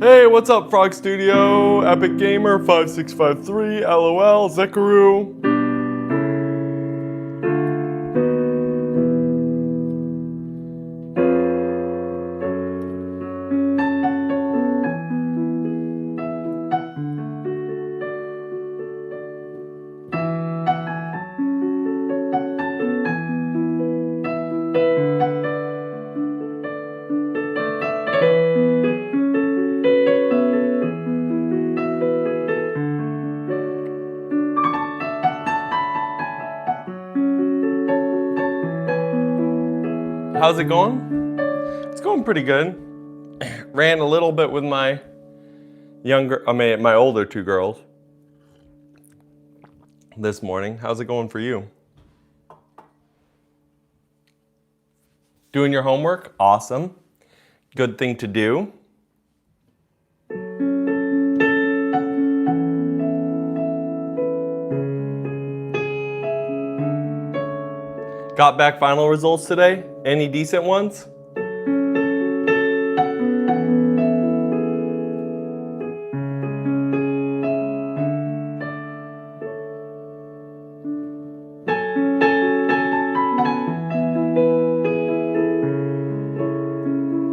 Hey, what's up, Frog Studio? Epic Gamer 5653, LOL, Zekaru. How's it going? It's going pretty good. Ran a little bit with my older two girls this morning. How's it going for you? Doing your homework? Awesome. Good thing to do. Got back final results today? Any decent ones?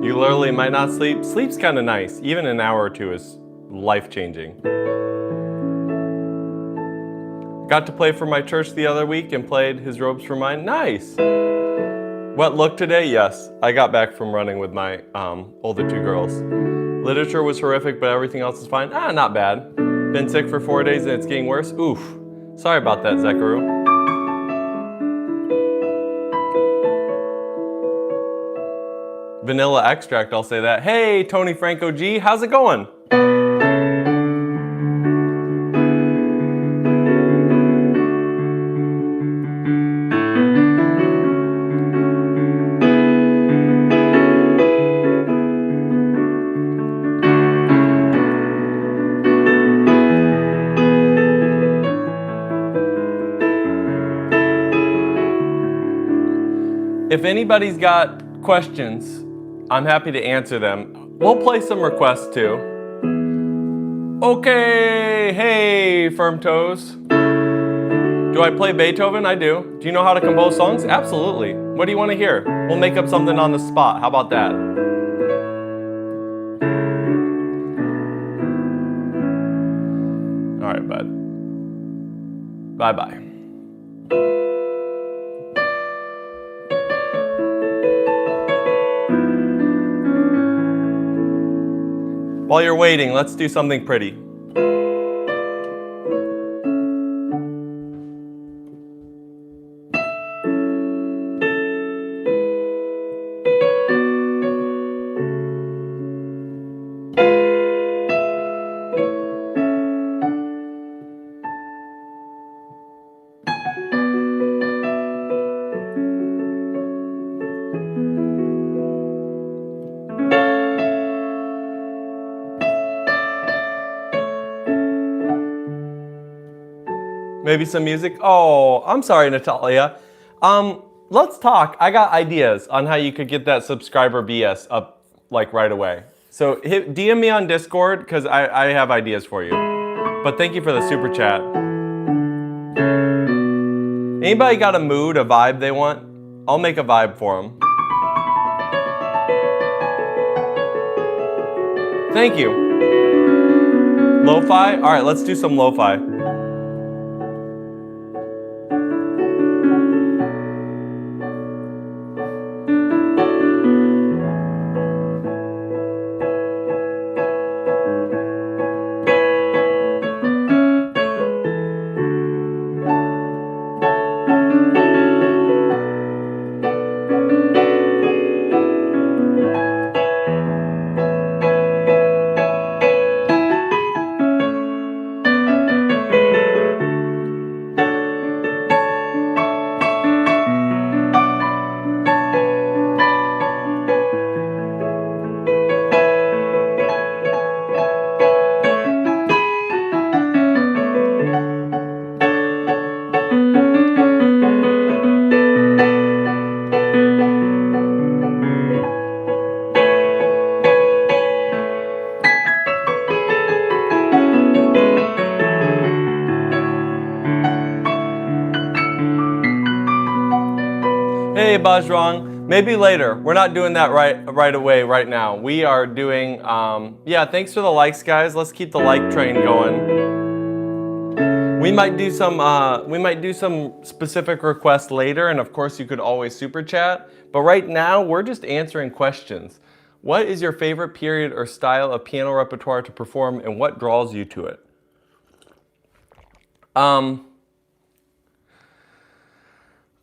You literally might not sleep. Sleep's kind of nice. Even an hour or two is life-changing. Got to play for my church the other week and played His Robes for Mine. Nice. Wet look today? Yes. I got back from running with my older two girls. Literature was horrific, but everything else is fine. Not bad. Been sick for 4 days and it's getting worse. Oof. Sorry about that, Zekaru. Vanilla extract, I'll say that. Hey, Tony Franco G, how's it going? If anybody's got questions, I'm happy to answer them. We'll play some requests too. Okay, hey, Firm Toes. Do I play Beethoven? I do. Do you know how to compose songs? Absolutely. What do you want to hear? We'll make up something on the spot. How about that? All right, bud. Bye-bye. While you're waiting, let's do something pretty. Maybe some music? Oh, I'm sorry, Natalia. Let's talk. I got ideas on how you could get that subscriber BS up like right away. So DM me on Discord because I have ideas for you. But thank you for the super chat. Anybody got a mood, a vibe they want? I'll make a vibe for them. Thank you. Lo-fi? All right, let's do some lo-fi. Hey, Bajrang. Maybe later. We're not doing that right away, right now. We are doing, yeah, thanks for the likes, guys. Let's keep the like train going. We might do some specific requests later, and of course you could always super chat. But right now, we're just answering questions. What is your favorite period or style of piano repertoire to perform, and what draws you to it?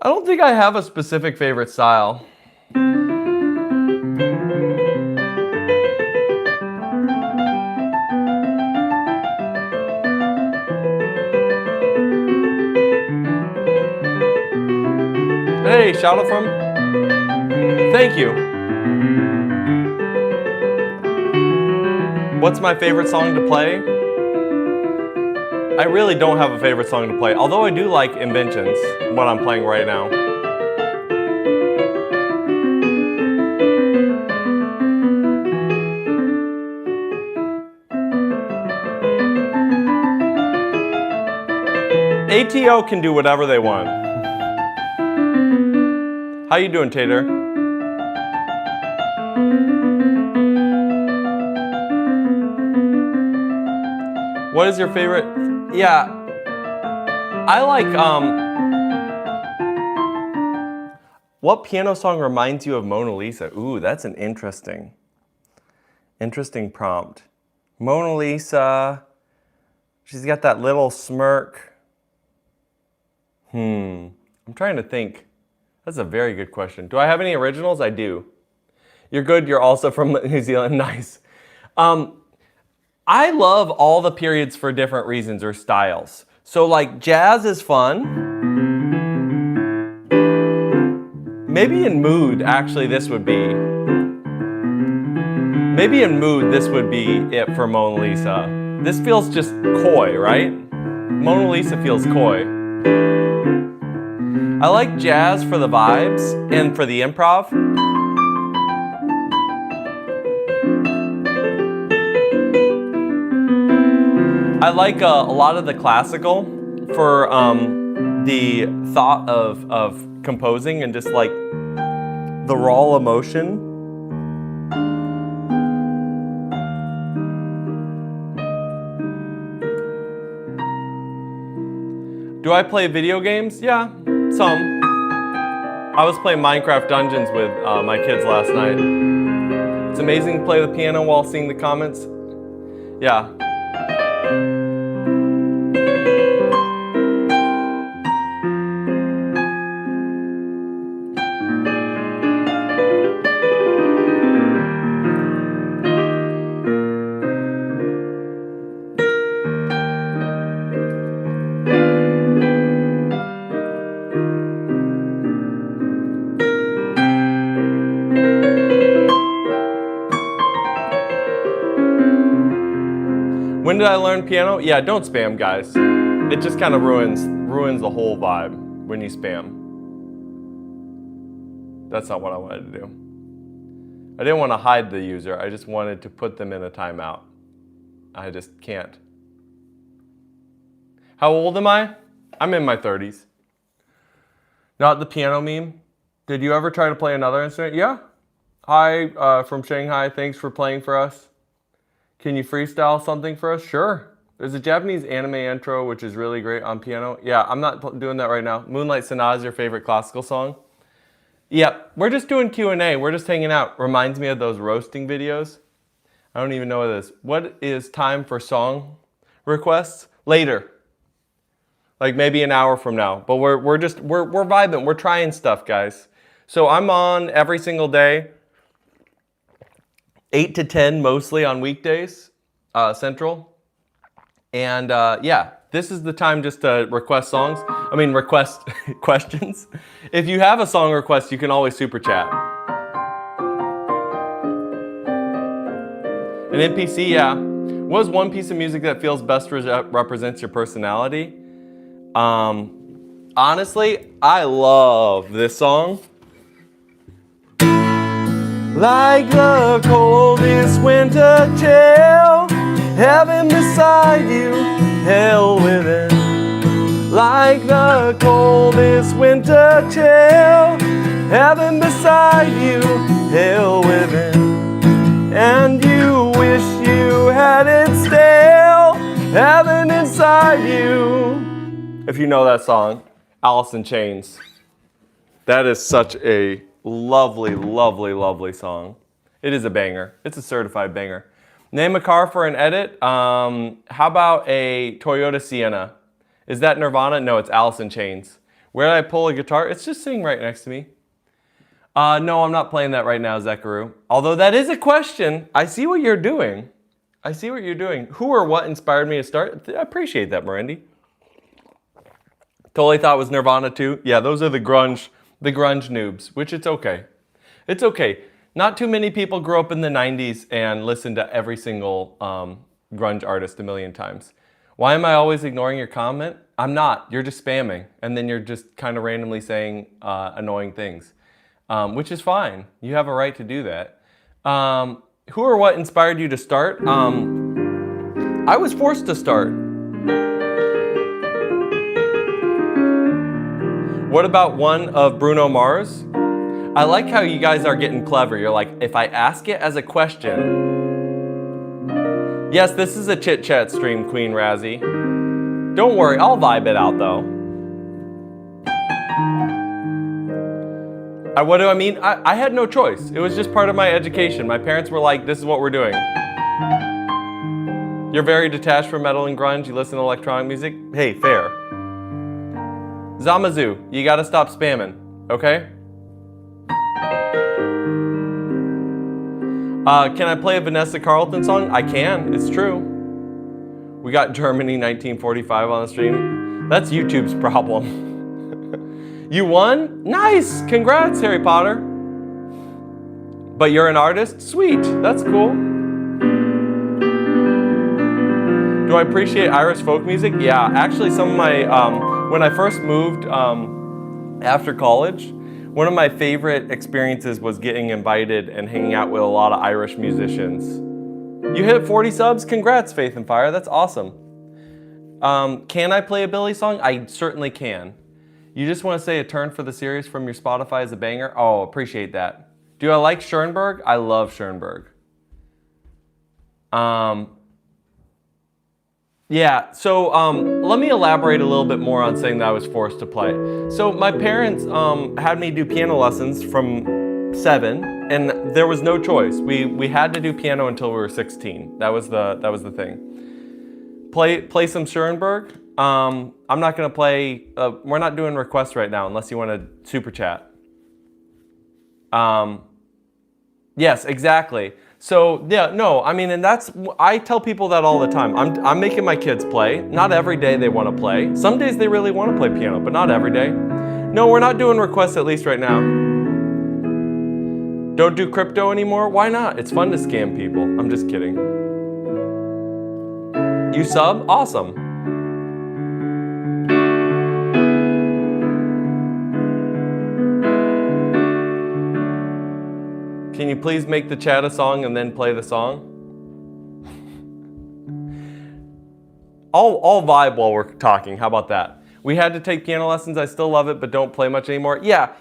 I don't think I have a specific favorite style. Hey, shout out from. Thank you. What's my favorite song to play? I really don't have a favorite song to play, although I do like Inventions, what I'm playing right now. ATO can do whatever they want. How you doing, Tater? What is your favorite? Yeah, I like, what piano song reminds you of Mona Lisa? Ooh, that's an interesting prompt. Mona Lisa, she's got that little smirk. I'm trying to think. That's a very good question. Do I have any originals? I do. You're good, you're also from New Zealand, nice. I love all the periods for different reasons or styles. So like jazz is fun. Maybe in mood, actually this would be. Maybe in mood, this would be it for Mona Lisa. This feels just coy, right? Mona Lisa feels coy. I like jazz for the vibes and for the improv. I like a lot of the classical for the thought of composing and just like the raw emotion. Do I play video games? Yeah, some. I was playing Minecraft Dungeons with my kids last night. It's amazing to play the piano while seeing the comments. Yeah. When did I learn piano? Yeah, don't spam, guys. It just kind of ruins the whole vibe when you spam. That's not what I wanted to do. I didn't want to hide the user. I just wanted to put them in a timeout. I just can't. How old am I? I'm in my 30s. Not the piano meme. Did you ever try to play another instrument? Yeah. Hi, from Shanghai. Thanks for playing for us. Can you freestyle something for us? Sure. There's a Japanese anime intro, which is really great on piano. Yeah, I'm not doing that right now. Moonlight Sonata is your favorite classical song? Yep, we're just doing Q&A. We're just hanging out. Reminds me of those roasting videos. I don't even know what it is. What is time for song requests? Later. Like maybe an hour from now. But we're vibing. We're trying stuff, guys. So I'm on every single day. 8 to 10 mostly on weekdays, Central. And yeah, this is the time just to request songs. I mean, request questions. If you have a song request, you can always super chat. An NPC, yeah. What is one piece of music that feels best represents your personality? Honestly, I love this song. Like the coldest winter chill, heaven beside you, hell within. Like the coldest winter chill, heaven beside you, hell within, and you wish you had it still, heaven inside you. If you know that song, Alice in Chains. That is such a lovely, lovely, lovely song. It is a banger. It's a certified banger. Name a car for an edit. How about a Toyota Sienna? Is that Nirvana? No, it's Alice in Chains. Where did I pull a guitar? It's just sitting right next to me. No, I'm not playing that right now, Zekaru. Although that is a question. I see what you're doing. I see what you're doing. Who or what inspired me to start? I appreciate that, Mirandy. Totally thought it was Nirvana too. Yeah, those are the grunge noobs, which it's okay. It's okay. Not too many people grew up in the 90s and listened to every single grunge artist a million times. Why am I always ignoring your comment? I'm not. You're just spamming. And then you're just kind of randomly saying annoying things, which is fine. You have a right to do that. Who or what inspired you to start? I was forced to start. What about one of Bruno Mars? I like how you guys are getting clever. You're like, if I ask it as a question. Yes, this is a chit-chat stream, Queen Razzie. Don't worry, I'll vibe it out though. What do I mean? I had no choice. It was just part of my education. My parents were like, this is what we're doing. You're very detached from metal and grunge. You listen to electronic music. Hey, fair. Zamazu, you gotta stop spamming, okay? Can I play a Vanessa Carlton song? I can, it's true. We got Germany 1945 on the stream. That's YouTube's problem. You won? Nice, congrats, Harry Potter. But you're an artist? Sweet, that's cool. Do I appreciate Irish folk music? Yeah, actually some of my, when I first moved after college, one of my favorite experiences was getting invited and hanging out with a lot of Irish musicians. You hit 40 subs? Congrats, Faith and Fire, that's awesome. Can I play a Billy song? I certainly can. You just want to say a turn for the series from your Spotify as a banger? Oh, appreciate that. Do I like Schoenberg? I love Schoenberg. Yeah, so let me elaborate a little bit more on saying that I was forced to play. So my parents had me do piano lessons from 7, and there was no choice. We had to do piano until we were 16. That was the thing. Play some Schoenberg. I'm not gonna play. We're not doing requests right now unless you want to super chat. Yes, exactly. So yeah, no, I mean, and I tell people that all the time. I'm making my kids play. Not every day they want to play. Some days they really want to play piano, but not every day. No, we're not doing requests at least right now. Don't do crypto anymore? Why not? It's fun to scam people. I'm just kidding. You sub? Awesome. Can you please make the chat a song and then play the song? I'll vibe while we're talking. How about that? We had to take piano lessons. I still love it, but don't play much anymore. Yeah,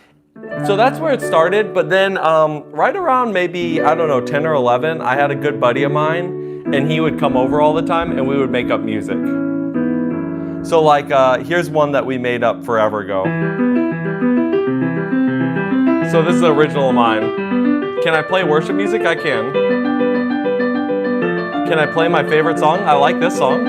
so that's where it started. But then right around maybe, I don't know, 10 or 11, I had a good buddy of mine, and he would come over all the time, and we would make up music. So like, here's one that we made up forever ago. So this is an original of mine. Can I play worship music? I can. Can I play my favorite song? I like this song.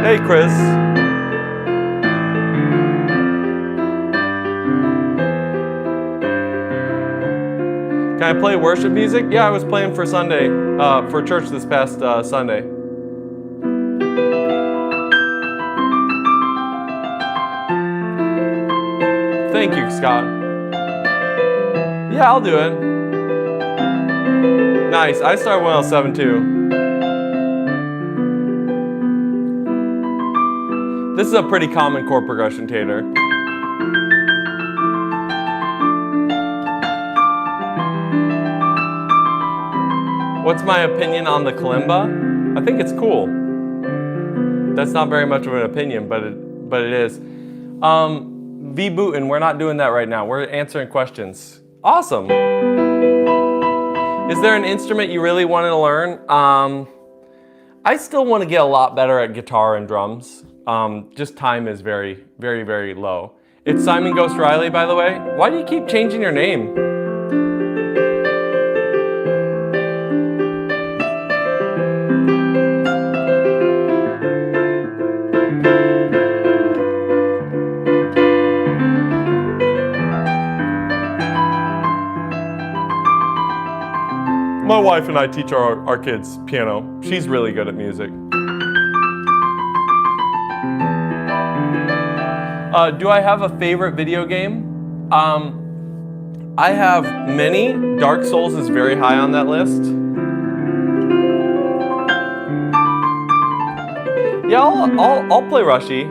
Hey, Chris. Can I play worship music? Yeah, I was playing for Sunday, for church this past Sunday. Thank you, Scott. Yeah, I'll do it. Nice, I started when I was 7 too. This is a pretty common chord progression, Tater. What's my opinion on the kalimba? I think it's cool. That's not very much of an opinion, but it is. V Bootin, we're not doing that right now. We're answering questions. Awesome. Is there an instrument you really want to learn? I still want to get a lot better at guitar and drums. Just time is very, very, very low. It's Simon Ghost Riley, by the way. Why do you keep changing your name? My wife and I teach our kids piano. She's really good at music. Do I have a favorite video game? I have many. Dark Souls is very high on that list. Yeah, I'll play Rushy.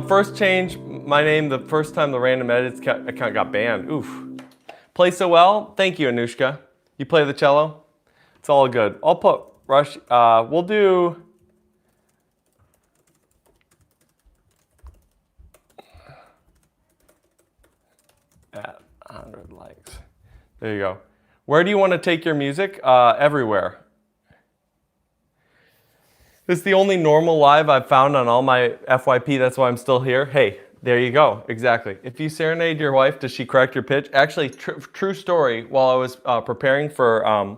First change my name the first time the random edits account got banned. Oof. Play so well. Thank you, Anushka. You play the cello? It's all good. I'll put Rush. We'll do. At 100 likes. There you go. Where do you want to take your music? Everywhere. This is the only normal live I've found on all my FYP. That's why I'm still here. Hey. There you go, exactly. If you serenade your wife, does she correct your pitch? Actually, true story, while I was preparing for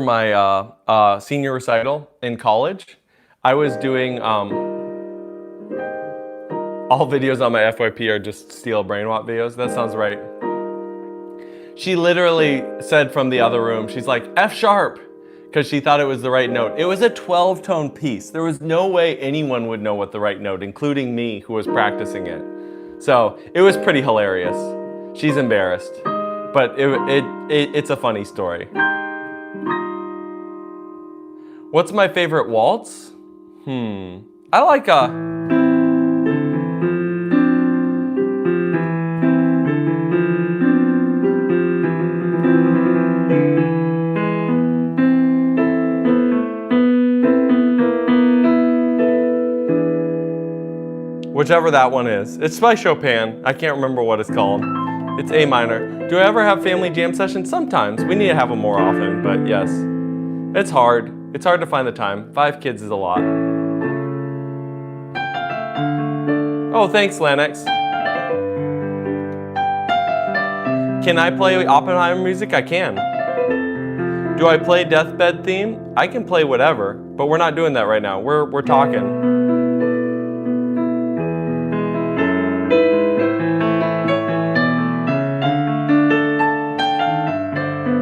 my senior recital in college, I was doing, all videos on my FYP are just Steel Brainwatt videos. That sounds right. She literally said from the other room, she's like, F sharp, because she thought it was the right note. It was a 12-tone piece. There was no way anyone would know what the right note, including me, who was practicing it. So it was pretty hilarious. She's embarrassed, but it's a funny story. What's my favorite waltz? I like whichever that one is. It's by Chopin. I can't remember what it's called. It's A minor. Do I ever have family jam sessions? Sometimes. We need to have them more often, but yes. It's hard. It's hard to find the time. 5 kids is a lot. Oh, thanks, Lennox. Can I play Oppenheimer music? I can. Do I play Deathbed theme? I can play whatever, but we're not doing that right now. We're talking.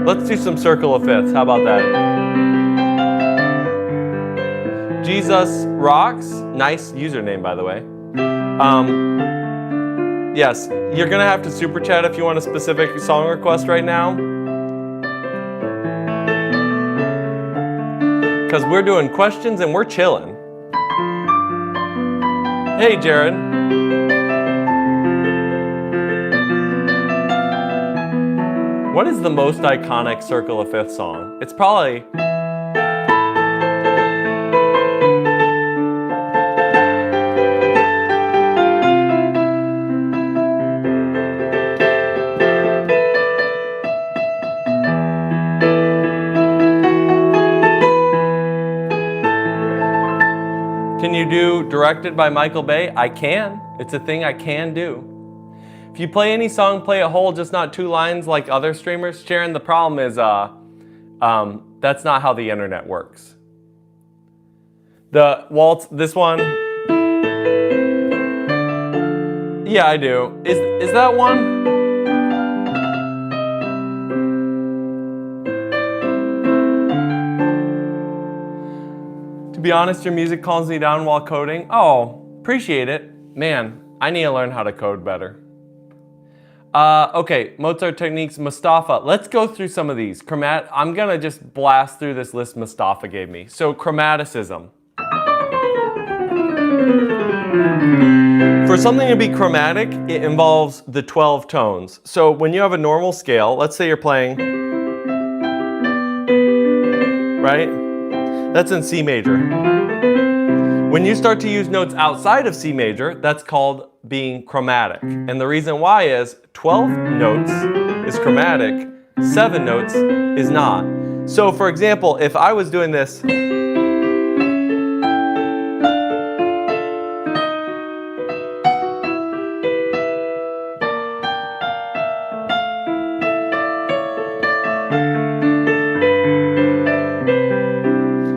Let's do some Circle of Fifths. How about that? Jesus Rocks. Nice username, by the way. Yes, you're going to have to super chat if you want a specific song request right now. Because we're doing questions and we're chilling. Hey, Jared. What is the most iconic Circle of Fifths song? It's probably... Can you do Directed by Michael Bay? I can. It's a thing I can do. If you play any song, play it whole, just not 2 lines like other streamers. Sharon, the problem is that's not how the internet works. The waltz, this one. Yeah, I do. Is that one? To be honest, your music calms me down while coding. Oh, appreciate it. Man, I need to learn how to code better. Okay, Mozart techniques, Mustafa. Let's go through some of these. I'm gonna just blast through this list Mustafa gave me. So chromaticism. For something to be chromatic, it involves the 12 tones. So when you have a normal scale, let's say you're playing, right? That's in C major. When you start to use notes outside of C major, that's called being chromatic. And the reason why is 12 notes is chromatic, 7 notes is not. So for example, if I was doing this,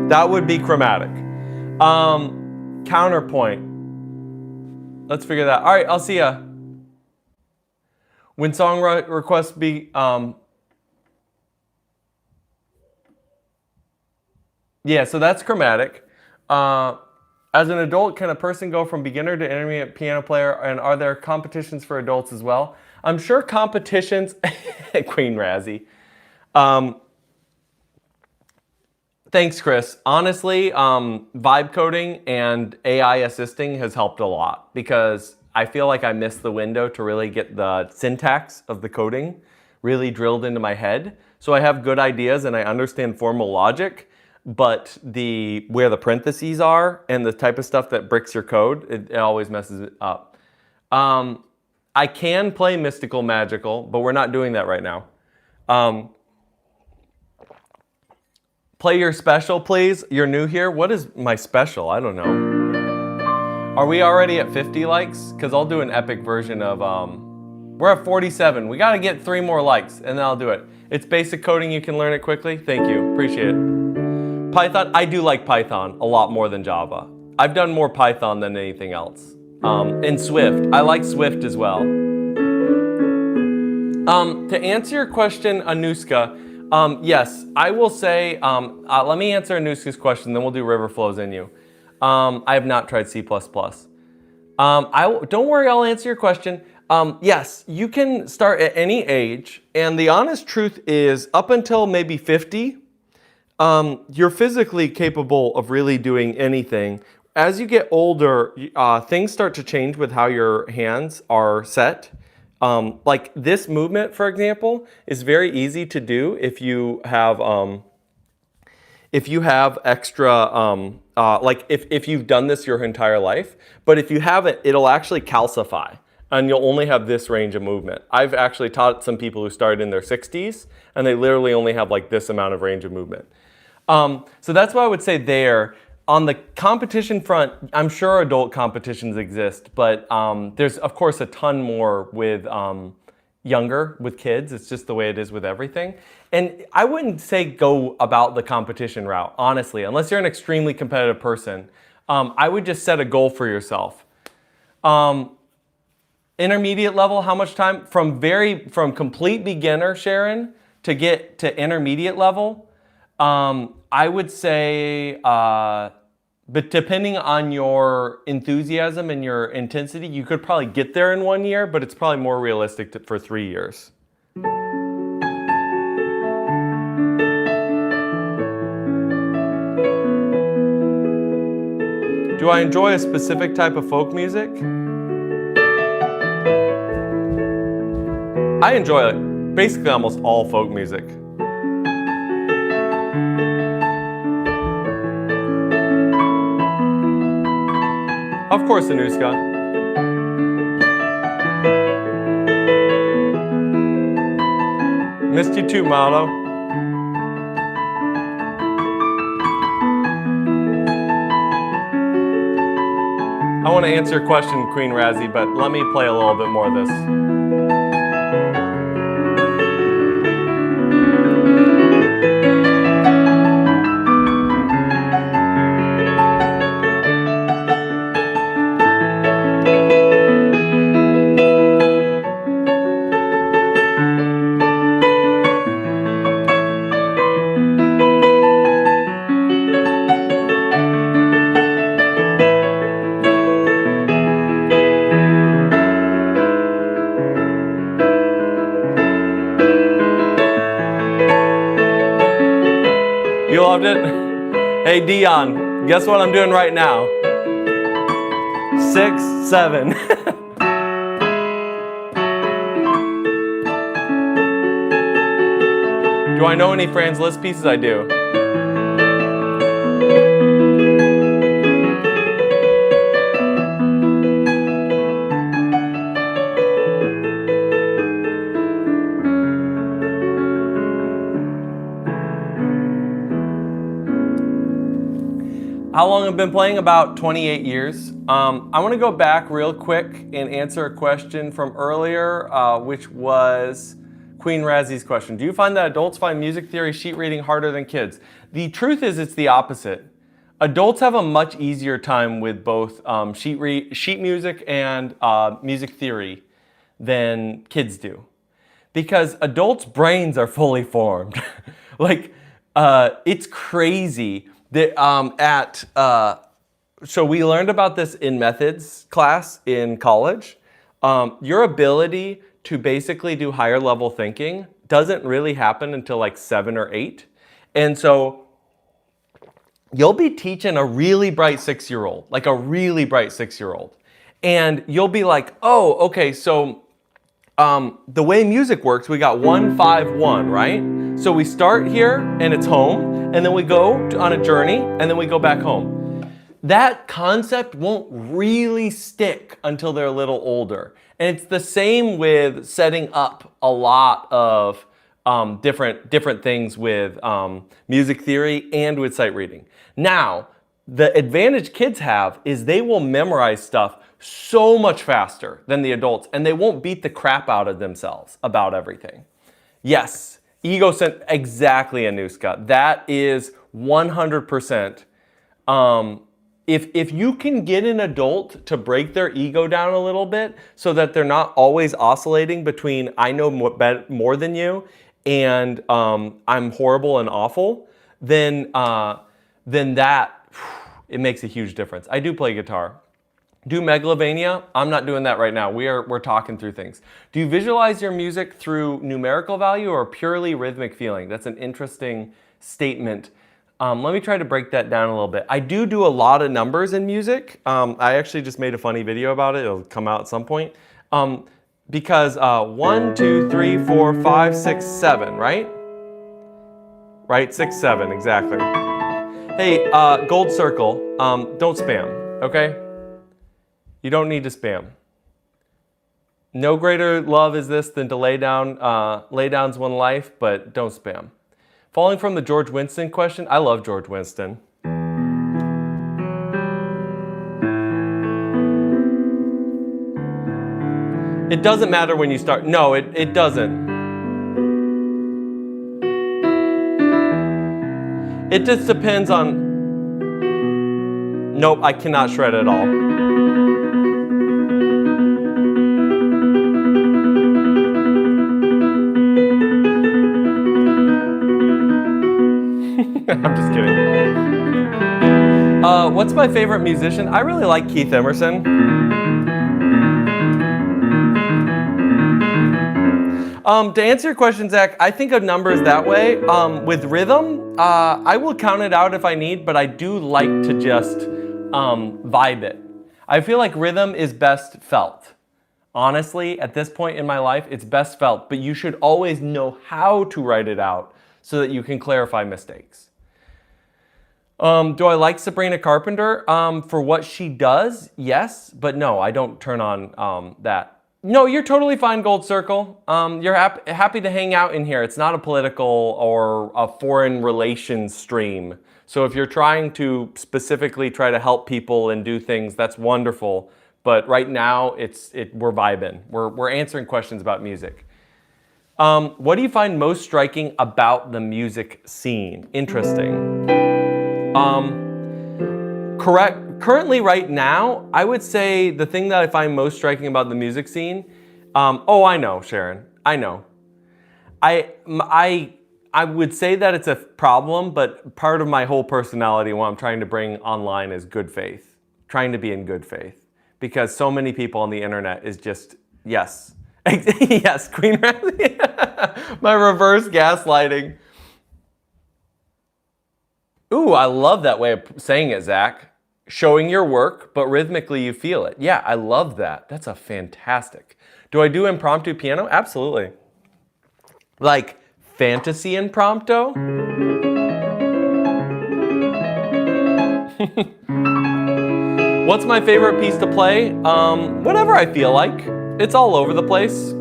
that would be chromatic. Counterpoint. Let's figure that. All right, I'll see ya. When song requests be, yeah, so that's chromatic. As an adult, can a person go from beginner to intermediate piano player, and are there competitions for adults as well? I'm sure competitions, Queen Razzie. Thanks, Chris. Honestly, vibe coding and AI assisting has helped a lot because I feel like I missed the window to really get the syntax of the coding really drilled into my head. So I have good ideas and I understand formal logic, but where the parentheses are and the type of stuff that bricks your code, it always messes it up. I can play mystical magical, but we're not doing that right now. Play your special, please. You're new here. What is my special? I don't know. Are we already at 50 likes? Because I'll do an epic version of, we're at 47. We got to get 3 more likes, and then I'll do it. It's basic coding. You can learn it quickly. Thank you. Appreciate it. Python. I do like Python a lot more than Java. I've done more Python than anything else. And Swift. I like Swift as well. To answer your question, Anuska, yes, I will say, let me answer Anuska's question, then we'll do river flows in you. I have not tried C++. Don't worry, I'll answer your question. Yes, you can start at any age, and the honest truth is up until maybe 50, you're physically capable of really doing anything. As you get older, things start to change with how your hands are set. Like this movement, for example, is very easy to do if you have extra, like if you've done this your entire life. But if you haven't, it'll actually calcify, and you'll only have this range of movement. I've actually taught some people who started in their 60s, and they literally only have like this amount of range of movement. So that's what I would say there. On the competition front, I'm sure adult competitions exist, but there's of course a ton more with younger, with kids. It's just the way it is with everything. And I wouldn't say go about the competition route, honestly, unless you're an extremely competitive person. I would just set a goal for yourself. Intermediate level, how much time? From complete beginner, Sharon, to get to intermediate level, I would say, but depending on your enthusiasm and your intensity, you could probably get there in 1 year, but it's probably more realistic for 3 years. Do I enjoy a specific type of folk music? I enjoy basically almost all folk music. Of course, Anuska. Missed you too, Malo. I want to answer your question, Queen Razzie, but let me play a little bit more of this. Hey, Dion, guess what I'm doing right now? 6, 7. Do I know any Franz Liszt pieces? I do. How long have I been playing? About 28 years. I want to go back real quick and answer a question from earlier, which was Queen Razzie's question. Do you find that adults find music theory sheet reading harder than kids? The truth is it's the opposite. Adults have a much easier time with both sheet music and music theory than kids do. Because adults' brains are fully formed. Like, it's crazy that so we learned about this in methods class in college. Your ability to basically do higher level thinking doesn't really happen until like 7 or 8. And so you'll be teaching a really bright 6-year-old, like a really bright 6-year-old. And you'll be like, oh, okay, so the way music works, we got 1, 5, 1, right? So we start here and it's home, and then we go on a journey, and then we go back home. That concept won't really stick until they're a little older. And it's the same with setting up a lot of different things with music theory and with sight reading. Now, the advantage kids have is they will memorize stuff so much faster than the adults, and they won't beat the crap out of themselves about everything. Yes, exactly, Anuska. That is 100%. If you can get an adult to break their ego down a little bit so that they're not always oscillating between I know more than you and I'm horrible and awful, then that, it makes a huge difference. I do play guitar. Do Megalovania? I'm not doing that right now. We're talking through things. Do you visualize your music through numerical value or purely rhythmic feeling? That's an interesting statement. Let me try to break that down a little bit. I do a lot of numbers in music. I actually just made a funny video about it. It'll come out at some point. Because 1, 2, 3, 4, 5, 6, 7, right? Right, 6, 7, exactly. Hey, Gold Circle, don't spam, okay? You don't need to spam. No greater love is this than to lay down's one life, but don't spam. Falling from the George Winston question, I love George Winston. It doesn't matter when you start. No, it doesn't. It just depends on... Nope, I cannot shred at all. I'm just kidding. What's my favorite musician? I really like Keith Emerson. To answer your question, Zach, I think of numbers that way. With rhythm, I will count it out if I need, but I do like to just vibe it. I feel like rhythm is best felt. Honestly, at this point in my life, it's best felt, but you should always know how to write it out so that you can clarify mistakes. Do I like Sabrina Carpenter? For what she does, yes, but no, I don't turn on that. No, you're totally fine, Gold Circle. You're happy to hang out in here. It's not a political or a foreign relations stream. So if you're trying to specifically try to help people and do things, that's wonderful. But right now, we're vibing. We're answering questions about music. What do you find most striking about the music scene? Interesting. Currently, right now, I would say the thing that I find most striking about the music scene, oh, I know, Sharon, I know. I would say that it's a problem, but part of my whole personality, what I'm trying to bring online is good faith, trying to be in good faith, because so many people on the internet is just, yes, yes, Queen Razzie, my reverse gaslighting. Ooh, I love that way of saying it, Zach. Showing your work, but rhythmically you feel it. Yeah, I love that. That's a fantastic. Do I do impromptu piano? Absolutely. Like fantasy impromptu? What's my favorite piece to play? Whatever I feel like. It's all over the place.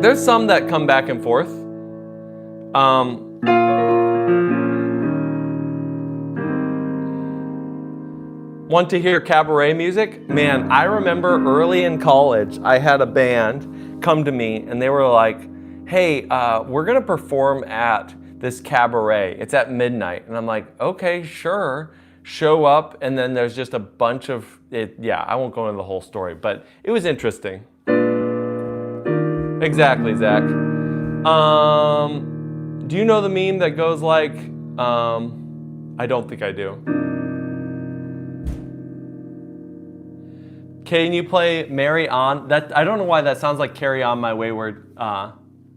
There's some that come back and forth. Want to hear cabaret music? Man, I remember early in college, I had a band come to me and they were like, hey, we're gonna perform at this cabaret. It's at midnight. And I'm like, okay, sure. Show up, and then there's just a bunch of it. Yeah, I won't go into the whole story, but it was interesting. Exactly, Zach. Do you know the meme that goes like, I don't think I do. Can you play Marry On? That I don't know why that sounds like Carry On My Wayward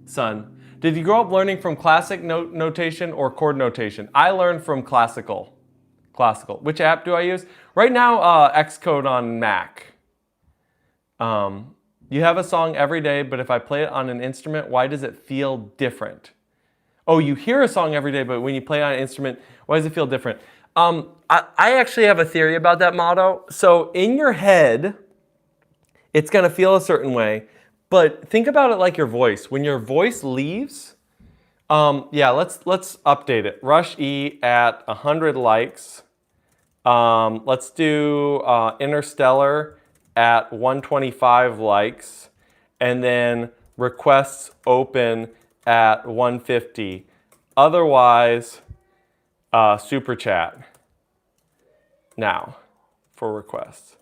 Son. Did you grow up learning from classic notation or chord notation? I learned from classical. Which app do I use? Right now, Xcode on Mac. You have a song every day, but if I play it on an instrument, why does it feel different? Oh, you hear a song every day, but when you play on an instrument, why does it feel different? I actually have a theory about that motto. So in your head, it's gonna feel a certain way, but think about it like your voice. When your voice leaves, yeah, let's update it. Rush E at 100 likes. Let's do Interstellar at 125 likes, and then requests open at 150. Otherwise, super chat now for requests.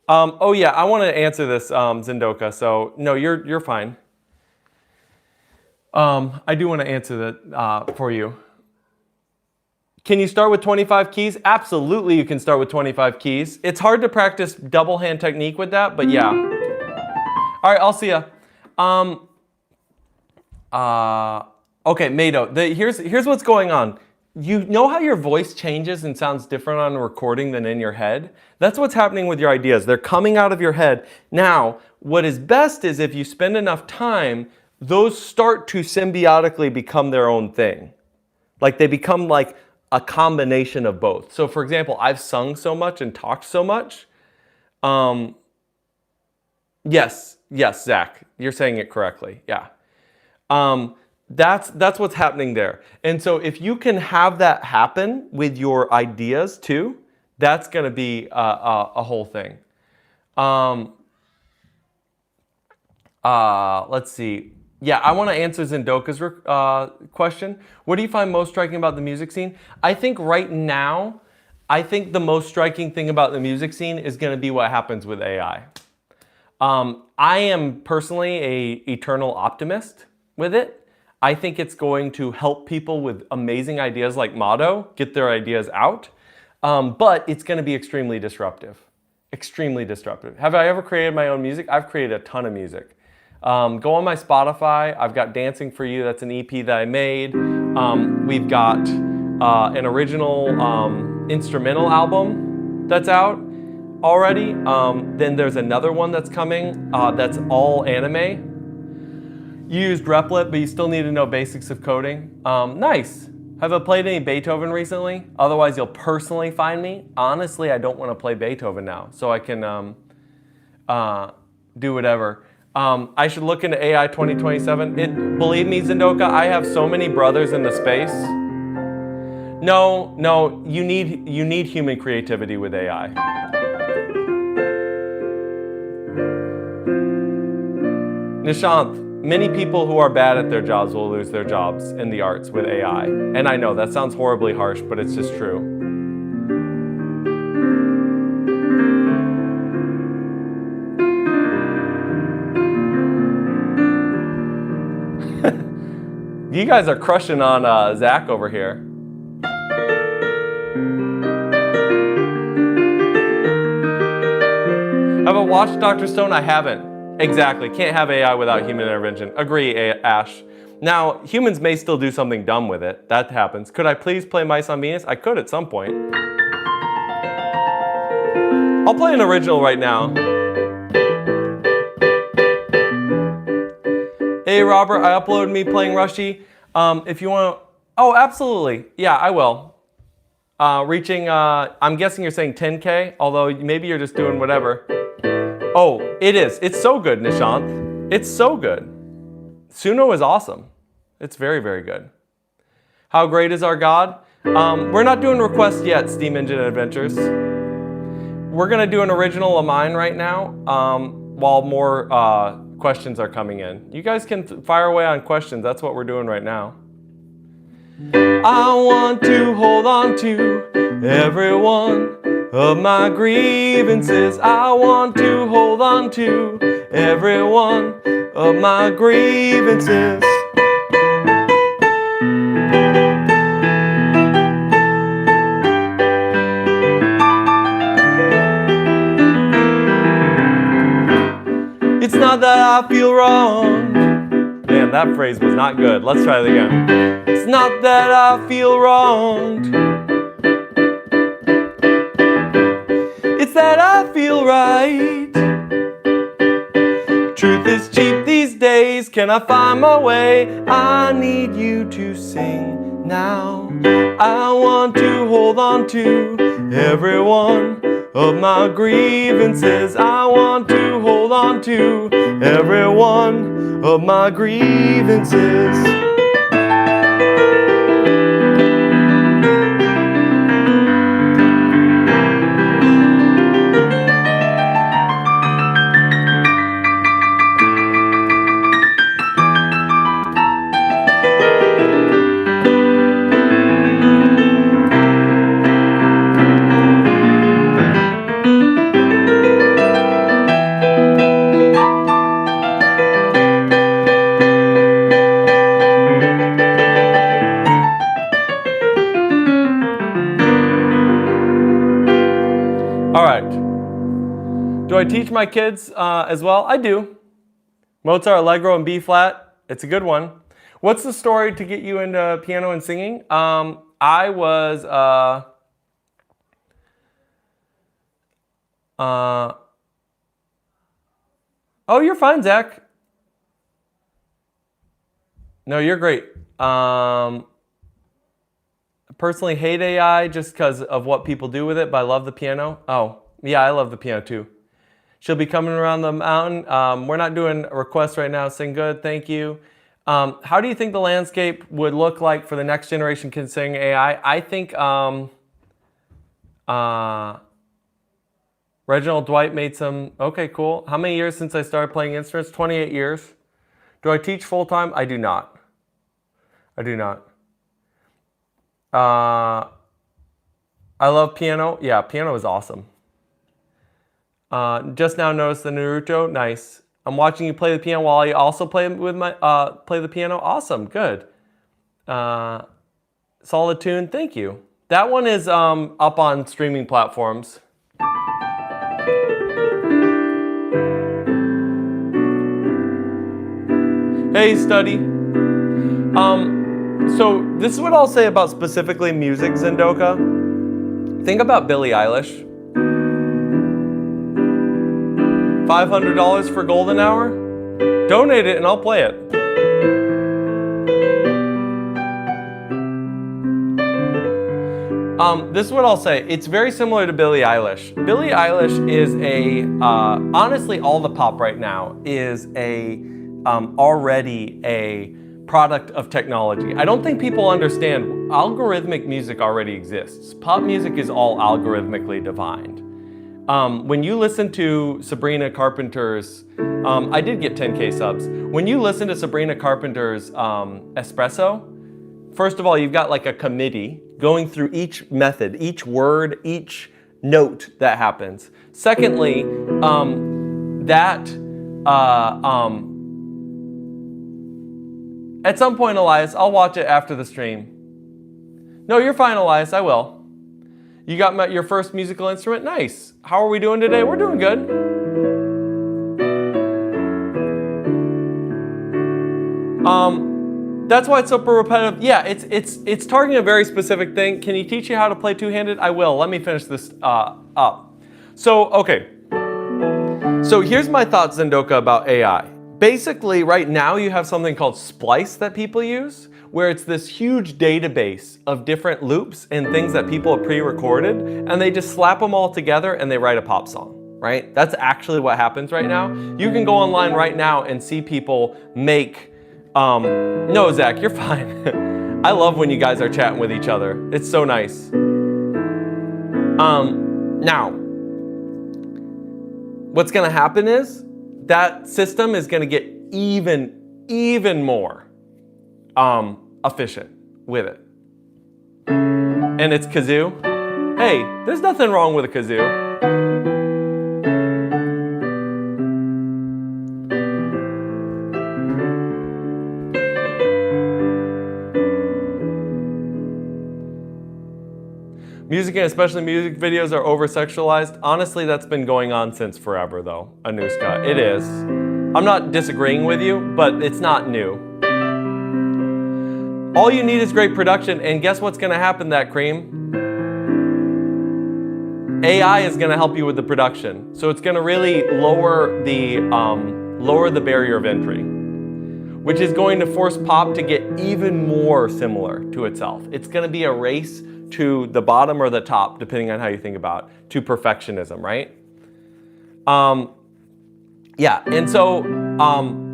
Oh yeah, I want to answer this, Zindoka. So no, you're fine. I do want to answer that for you. Can you start with 25 keys? Absolutely, you can start with 25 keys. It's hard to practice double hand technique with that, but yeah. All right, I'll see ya. Okay, Mado, here's what's going on. You know how your voice changes and sounds different on a recording than in your head? That's what's happening with your ideas. They're coming out of your head. Now, what is best is if you spend enough time, those start to symbiotically become their own thing. Like they become like a combination of both. So for example, I've sung so much and talked so much. Yes, Zach, you're saying it correctly, yeah. That's what's happening there. And so if you can have that happen with your ideas too, that's gonna be a whole thing. Let's see. Yeah, I want to answer Zindoka's question. What do you find most striking about the music scene? I think right now, the most striking thing about the music scene is going to be what happens with AI. I am personally an eternal optimist with it. I think it's going to help people with amazing ideas like Motto get their ideas out, but it's going to be extremely disruptive. Extremely disruptive. Have I ever created my own music? I've created a ton of music. Go on my Spotify. I've got Dancing for You. That's an EP that I made. We've got an original instrumental album that's out already. Then there's another one that's coming that's all anime. You used Replit, but you still need to know basics of coding. Nice. Have I played any Beethoven recently? Otherwise, you'll personally find me. Honestly, I don't want to play Beethoven now, so I can do whatever. I should look into AI 2027. Believe me, Zindoka, I have so many brothers in the space. No, you need human creativity with AI. Nishant, many people who are bad at their jobs will lose their jobs in the arts with AI. And I know that sounds horribly harsh, but it's just true. You guys are crushing on Zach over here. Have I watched Dr. Stone? I haven't. Exactly. Can't have AI without human intervention. Agree, Ash. Now, humans may still do something dumb with it. That happens. Could I please play Mice on Venus? I could at some point. I'll play an original right now. Hey, Robert, I uploaded me playing Rushy. If you want to... Oh, absolutely. Yeah, I will. Reaching, I'm guessing you're saying 10K, although maybe you're just doing whatever. Oh, it is. It's so good, Nishant. It's so good. Suno is awesome. It's very, very good. How great is our God? We're not doing requests yet, Steam Engine Adventures. We're going to do an original of mine right now while more questions are coming in. You guys can fire away on questions. That's what we're doing right now. I want to hold on to every one of my grievances. I want to hold on to every one of my grievances. It's not that I feel wrong. Man, that phrase was not good. Let's try it again. It's not that I feel wronged. It's that I feel right. Truth is cheap these days. Can I find my way? I need you to sing now. I want to hold on to every one of my grievances. I want to hold on to every one of my grievances. Do I teach my kids as well? I do. Mozart, Allegro, and B flat. It's a good one. What's the story to get you into piano and singing? I was... oh, you're fine, Zach. No, you're great. Personally hate AI just because of what people do with it, but I love the piano. Oh, yeah, I love the piano too. She'll be coming around the mountain. We're not doing requests right now. Sing good, thank you. How do you think the landscape would look like for the next generation considering AI? I think Reginald Dwight made some, okay, cool. How many years since I started playing instruments? 28 years. Do I teach full time? I do not. I do not. I love piano. Yeah, piano is awesome. Just now noticed the Naruto. Nice. I'm watching you play the piano while you also play with my play the piano. Awesome. Good. Solid tune. Thank you. That one is up on streaming platforms. Hey, study. So this is what I'll say about specifically music, Zendoka. Think about Billie Eilish. $500 for Golden Hour? Donate it and I'll play it. This is what I'll say. It's very similar to Billie Eilish. Billie Eilish is honestly, all the pop right now is already a product of technology. I don't think people understand algorithmic music already exists. Pop music is all algorithmically defined. When you listen to Sabrina Carpenter's, I did get 10K subs. When you listen to Sabrina Carpenter's Espresso, first of all, you've got like a committee going through each method, each word, each note that happens. Secondly, at some point, Elias, I'll watch it after the stream. No, you're fine, Elias, I will. You got your first musical instrument? Nice. How are we doing today? We're doing good. That's why it's super repetitive. Yeah, it's targeting a very specific thing. Can you teach you how to play two-handed? I will. Let me finish this up. So, okay. So here's my thought, Zendoka, about AI. Basically, right now you have something called Splice that people use, where it's this huge database of different loops and things that people have pre-recorded, and they just slap them all together and they write a pop song, right? That's actually what happens right now. You can go online right now and see people make, no, Zach, you're fine. I love when you guys are chatting with each other. It's so nice. Now, what's gonna happen is that system is gonna get even more efficient with it. And it's kazoo. Hey, there's nothing wrong with a kazoo. Music and especially music videos are over-sexualized. Honestly, that's been going on since forever though, Anuska. It is. I'm not disagreeing with you, but it's not new. All you need is great production, and guess what's gonna happen, that cream? AI is gonna help you with the production. So it's gonna really lower the barrier of entry, which is going to force pop to get even more similar to itself. It's gonna be a race to the bottom or the top, depending on how you think about it, to perfectionism, right? Yeah, and so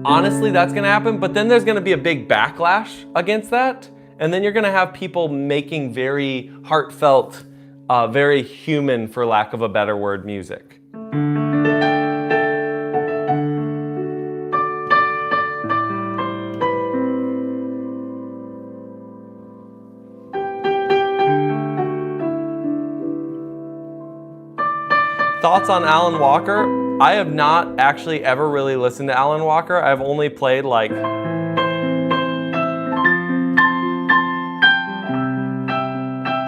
honestly, that's gonna happen, but then there's gonna be a big backlash against that, and then you're gonna have people making very heartfelt, very human, for lack of a better word, music. Thoughts on Alan Walker? I have not actually ever really listened to Alan Walker. I've only played like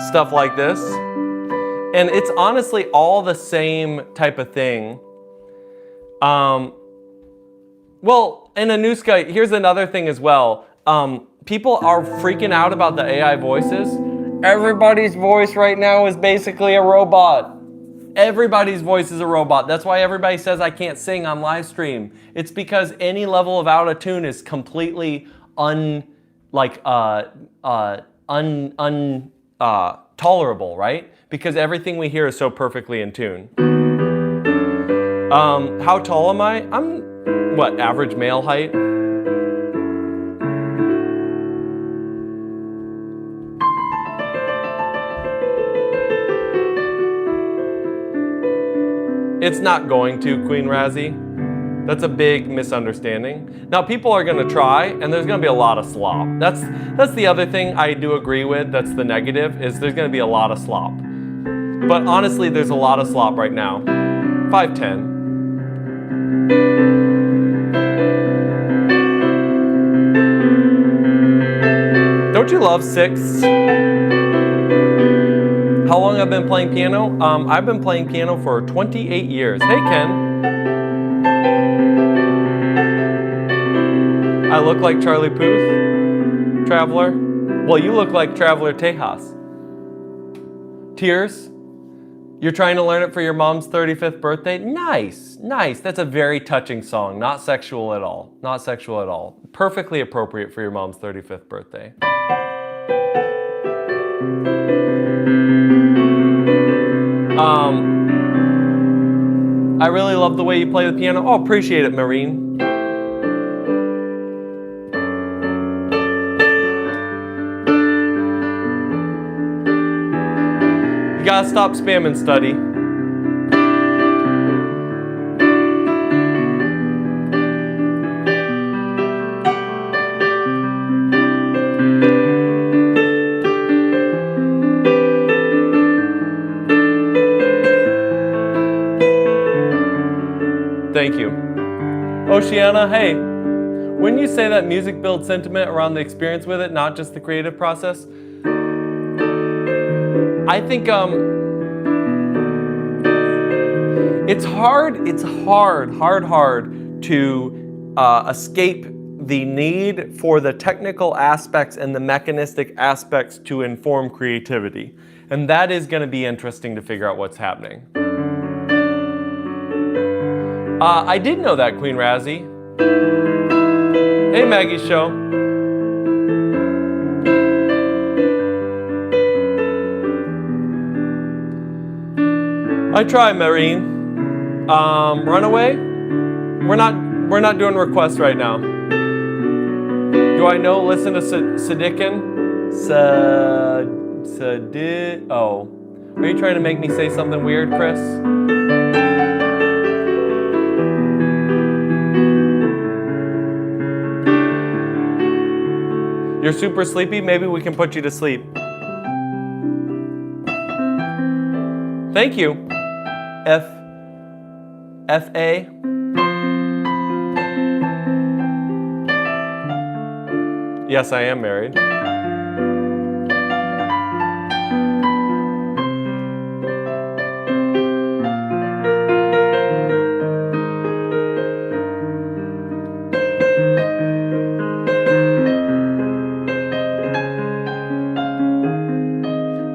stuff like this. And it's honestly all the same type of thing. Well, and Anuska, here's another thing as well. People are freaking out about the AI voices. Everybody's voice right now is basically a robot. Everybody's voice is a robot. That's why everybody says I can't sing on live stream. It's because any level of out of tune is completely tolerable, right? Because everything we hear is so perfectly in tune. How tall am I? I'm, what, average male height? It's not going to, Queen Razzie. That's a big misunderstanding. Now people are gonna try, and there's gonna be a lot of slop. That's the other thing I do agree with, that's the negative, is there's gonna be a lot of slop. But honestly, there's a lot of slop right now. 5'10". Don't you love 6? How long I've been playing piano? I've been playing piano for 28 years. Hey, Ken. I look like Charlie Puth, Traveler. Well, you look like Traveler Tejas. Tears? You're trying to learn it for your mom's 35th birthday? Nice, nice. That's a very touching song. Not sexual at all. Not sexual at all. Perfectly appropriate for your mom's 35th birthday. I really love the way you play the piano. Oh, appreciate it, Marine. You gotta stop spamming, study. Thank you. Oceana, hey, when you say that music builds sentiment around the experience with it, not just the creative process, I think it's hard to escape the need for the technical aspects and the mechanistic aspects to inform creativity. And that is going to be interesting to figure out what's happening. I did know that, Queen Razzie. Hey, Maggie Show. I try, Marine. Runaway? We're not doing requests right now. Do I know? Listen to Sadikin? Oh. Are you trying to make me say something weird, Chris? You're super sleepy? Maybe we can put you to sleep. Thank you. F.A. Yes, I am married.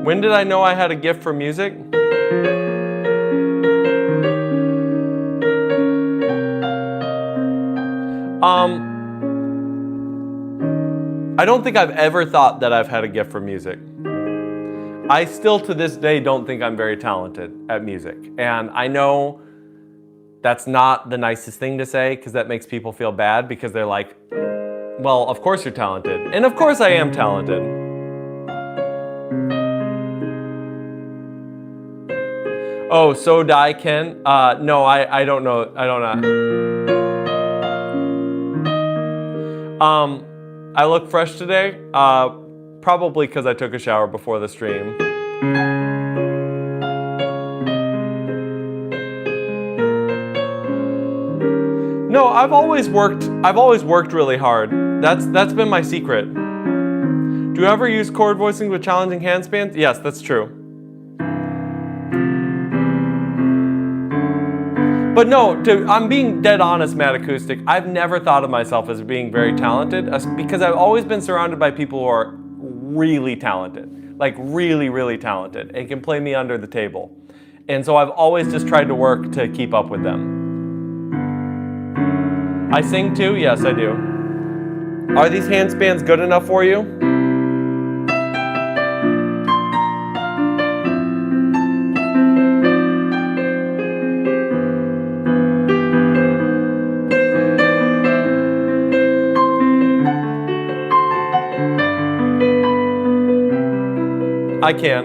When did I know I had a gift for music? I don't think I've ever thought that I've had a gift for music. I still to this day don't think I'm very talented at music. And I know that's not the nicest thing to say because that makes people feel bad because they're like, well, of course you're talented. And of course I am talented. Oh, so die Ken? No, I don't know. I don't know. I look fresh today, probably because I took a shower before the stream. No, I've always worked really hard. That's been my secret. Do you ever use chord voicing with challenging handstands? Yes, that's true. But no, I'm being dead honest, Mad Acoustic. I've never thought of myself as being very talented because I've always been surrounded by people who are really talented, like really, really talented and can play me under the table. And so I've always just tried to work to keep up with them. I sing too? Yes, I do. Are these handstands good enough for you? I can.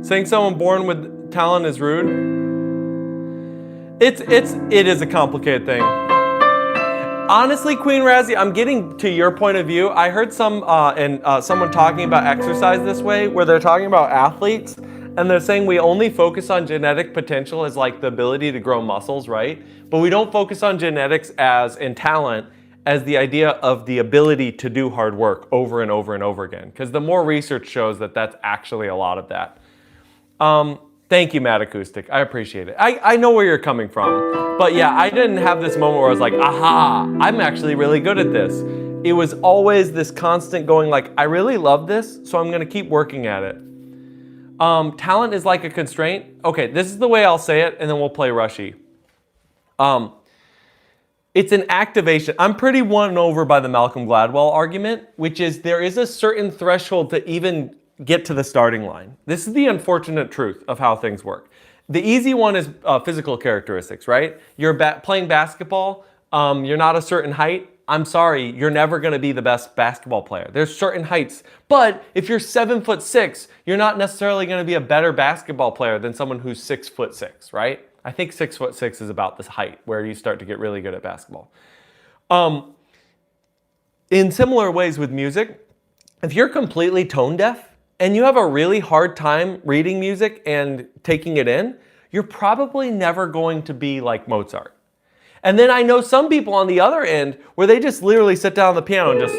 Saying someone born with talent is rude. It is a complicated thing. Honestly, Queen Razzie, I'm getting to your point of view. I heard someone talking about exercise this way, where they're talking about athletes, and they're saying we only focus on genetic potential as like the ability to grow muscles, right? But we don't focus on genetics and talent as the idea of the ability to do hard work over and over and over again. Because the more research shows that that's actually a lot of that. Thank you, Mad Acoustic. I appreciate it. I know where you're coming from. But yeah, I didn't have this moment where I was like, aha, I'm actually really good at this. It was always this constant going like, I really love this, so I'm gonna keep working at it. Talent is like a constraint. Okay, this is the way I'll say it, and then we'll play Rushy. It's an activation. I'm pretty won over by the Malcolm Gladwell argument, which is there is a certain threshold to even get to the starting line. This is the unfortunate truth of how things work. The easy one is physical characteristics, right? You're playing basketball, you're not a certain height. I'm sorry, you're never gonna be the best basketball player. There's certain heights, but if you're 7'6", you're not necessarily gonna be a better basketball player than someone who's 6'6", right? I think 6'6" is about this height where you start to get really good at basketball. In similar ways with music, if you're completely tone deaf and you have a really hard time reading music and taking it in, you're probably never going to be like Mozart. And then I know some people on the other end where they just literally sit down on the piano and just,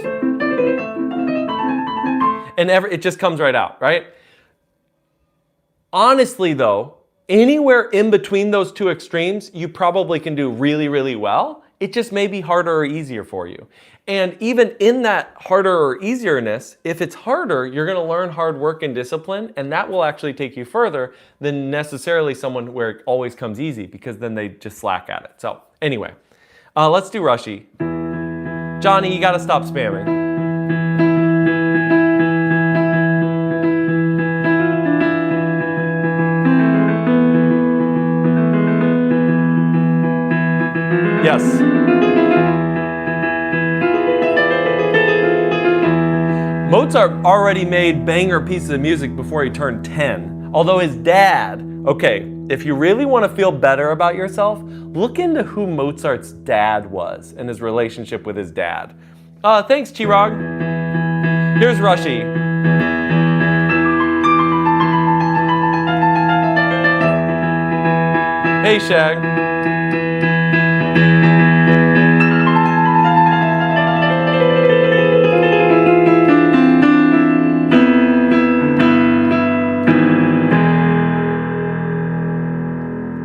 it just comes right out, right? Honestly though, Anywhere in between those two extremes, you probably can do really, really well. It just may be harder or easier for you. And even in that harder or easierness, if it's harder, you're going to learn hard work and discipline, and that will actually take you further than necessarily someone where it always comes easy, because then they just slack at it. So anyway, let's do Rushy. Johnny, you got to stop spamming. Yes. Mozart already made banger pieces of music before he turned 10. Although his dad, okay, if you really want to feel better about yourself, look into who Mozart's dad was and his relationship with his dad. Thanks, Chirag. Here's Rushy. Hey, Shag.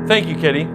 Thank you, Kitty.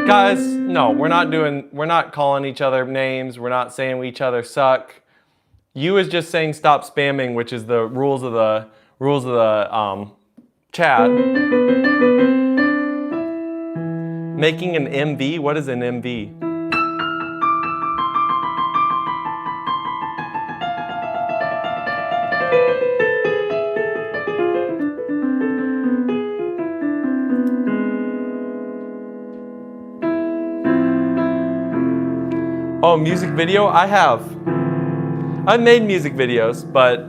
Guys, no, we're not calling each other names. We're not saying we each other suck. You is just saying stop spamming, which is the rules of the chat. Making an MV? What is an MV? Oh, music video? I have. I've made music videos, but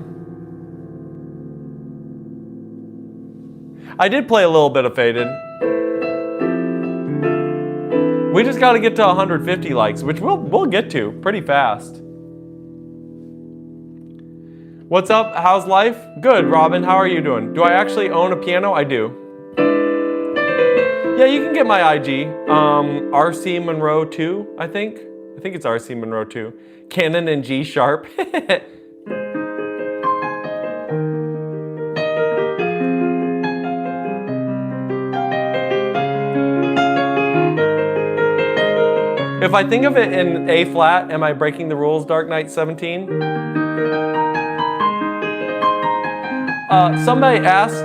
I did play a little bit of Faded. We just got to get to 150 likes, which we'll get to pretty fast. What's up? How's life? Good, Robin. How are you doing? Do I actually own a piano? I do. Yeah, you can get my IG. RC Monroe 2, I think. I think it's RC Monroe 2. Canon and G sharp. If I think of it in A flat, am I breaking the rules, Dark Knight 17? Somebody asked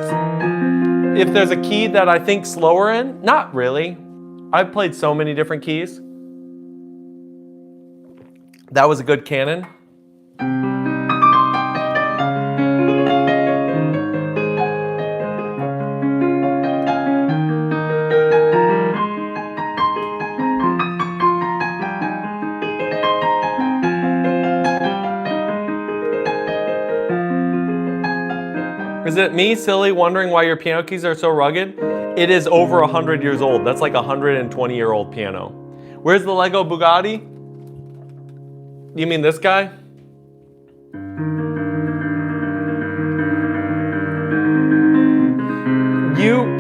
if there's a key that I think slower in. Not really. I've played so many different keys. That was a good canon. Is it me, silly, wondering why your piano keys are so rugged? It is over 100 years old. That's like a 120-year-old piano. Where's the Lego Bugatti? You mean this guy?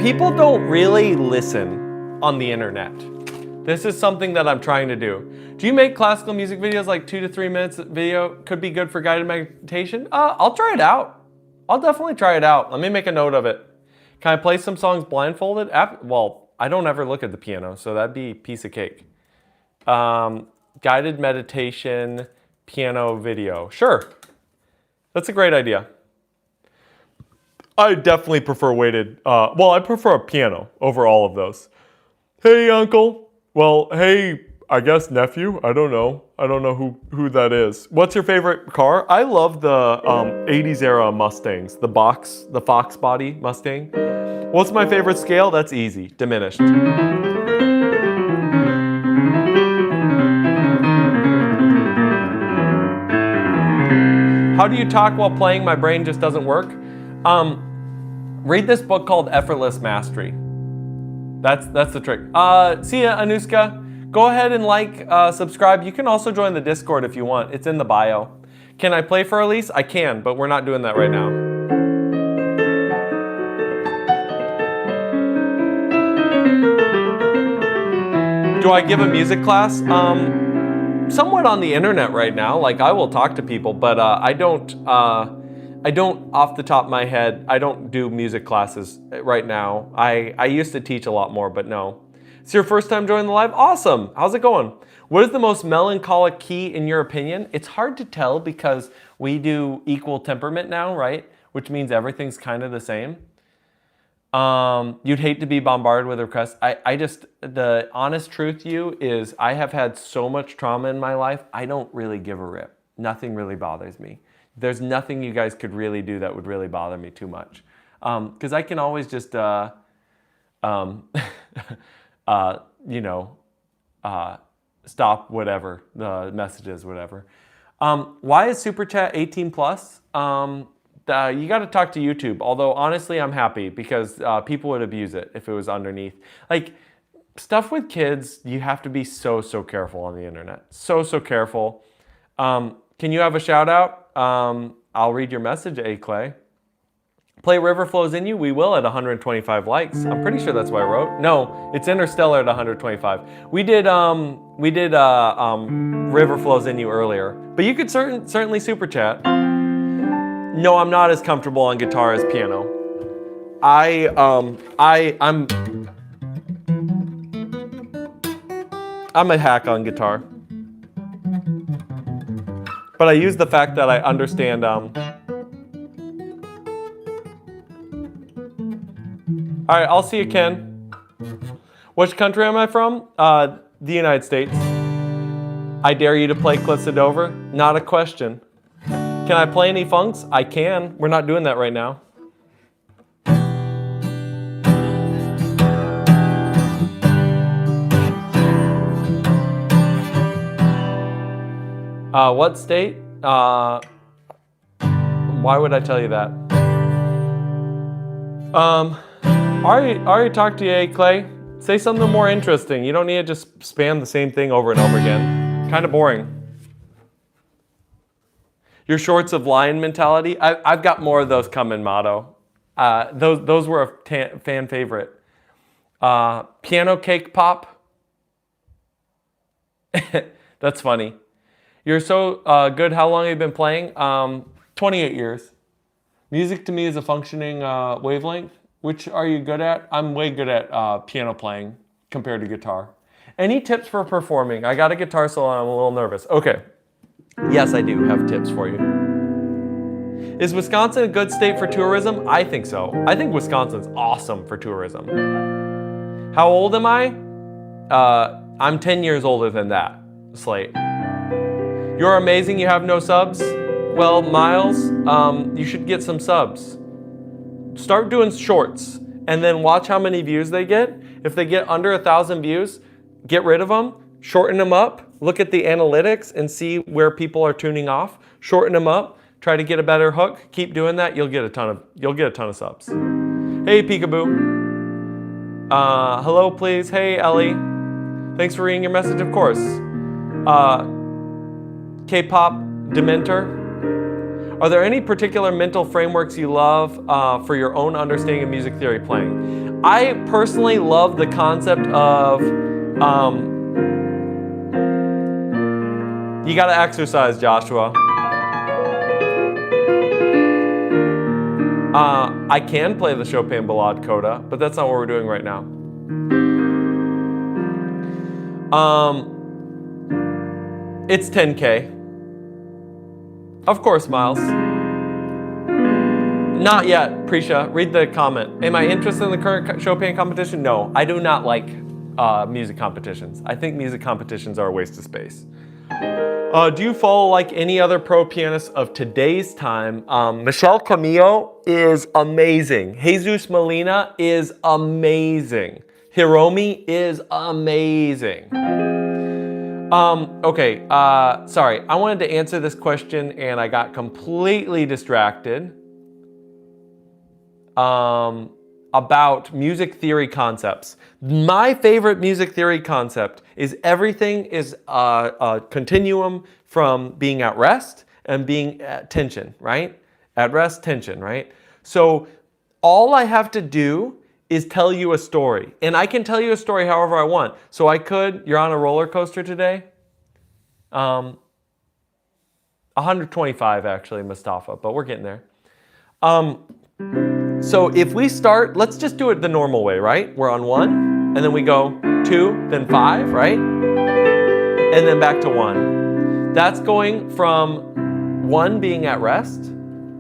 People don't really listen on the internet. This is something that I'm trying to do. Do you make classical music videos like 2 to 3 minutes video? Could be good for guided meditation? I'll try it out. I'll definitely try it out. Let me make a note of it. Can I play some songs blindfolded? Well, I don't ever look at the piano, so that'd be a piece of cake. Guided meditation, piano video. Sure. That's a great idea. I definitely prefer weighted, I prefer a piano over all of those. Hey, uncle. Well, hey, I guess nephew. I don't know. I don't know who that is. What's your favorite car? I love the 80s era Mustangs, the Fox body Mustang. What's my favorite scale? That's easy, diminished. How do you talk while playing? My brain just doesn't work. Read this book called Effortless Mastery. That's the trick. See ya, Anuska. Go ahead and subscribe. You can also join the Discord if you want. It's in the bio. Can I play for Elise? I can, but we're not doing that right now. Do I give a music class? Somewhat on the internet right now. Like, I will talk to people, but I don't, off the top of my head, I don't do music classes right now. I used to teach a lot more, but no. It's your first time joining the live? Awesome. How's it going? What is the most melancholic key in your opinion? It's hard to tell because we do equal temperament now, right? Which means everything's kind of the same. You'd hate to be bombarded with requests. The honest truth to you is I have had so much trauma in my life, I don't really give a rip. Nothing really bothers me. There's nothing you guys could really do that would really bother me too much. Because I can always just, stop whatever, the messages, whatever. Why is Super Chat 18 plus? You got to talk to YouTube. Although honestly, I'm happy because people would abuse it if it was underneath. Like stuff with kids, you have to be so careful on the internet. So careful. Can you have a shout out? I'll read your message, A. Clay. Play River Flows in You? We will at 125 likes. I'm pretty sure that's what I wrote. No, it's Interstellar at 125. We did River Flows in You earlier, but you could certainly super chat. No, I'm not as comfortable on guitar as piano. I'm a hack on guitar. But I use the fact that I understand. All right, I'll see you, Ken. Which country am I from? The United States. I dare you to play Cliffs of Dover. Not a question. Can I play any funks? I can. We're not doing that right now. What state? Why would I tell you that? I already talked to you, A. Clay. Say something more interesting. You don't need to just spam the same thing over and over again. Kind of boring. Your shorts of lion mentality? I've got more of those coming, Motto. Those were a fan favorite. Piano cake pop? That's funny. You're so good. How long have you been playing? 28 years. Music to me is a functioning wavelength. Which are you good at? I'm way good at piano playing compared to guitar. Any tips for performing? I got a guitar solo and I'm a little nervous. Okay. Yes, I do have tips for you. Is Wisconsin a good state for tourism? I think so. I think Wisconsin's awesome for tourism. How old am I? I'm 10 years older than that, Slate. You're amazing, you have no subs? Well, Miles, you should get some subs. Start doing shorts and then watch how many views they get. If they get under 1,000 views, get rid of them, shorten them up, look at the analytics and see where people are tuning off, shorten them up, try to get a better hook, keep doing that, you'll get a ton of subs. Hey, Peekaboo. Hello, please. Hey, Ellie. Thanks for reading your message, of course. K-pop Dementor. Are there any particular mental frameworks you love for your own understanding of music theory playing? I personally love the concept of you gotta exercise, Joshua. I can play the Chopin Ballade Coda, but that's not what we're doing right now. It's 10K. Of course, Miles. Not yet, Prisha. Read the comment. Am I interested in the current Chopin competition? No, I do not like music competitions. I think music competitions are a waste of space. Do you follow like any other pro pianists of today's time? Michelle Camillo is amazing. Jesus Molina is amazing. Hiromi is amazing. Okay, sorry. I wanted to answer this question and I got completely distracted about music theory concepts. My favorite music theory concept is everything is a continuum from being at rest and being at tension, right? At rest, tension, right? So all I have to do is tell you a story. And I can tell you a story however I want. So I could, you're on a roller coaster today. 125 actually, Mustafa, but we're getting there. So if we start, let's just do it the normal way, right? We're on 1, and then we go 2, then 5, right? And then back to 1. That's going from 1 being at rest,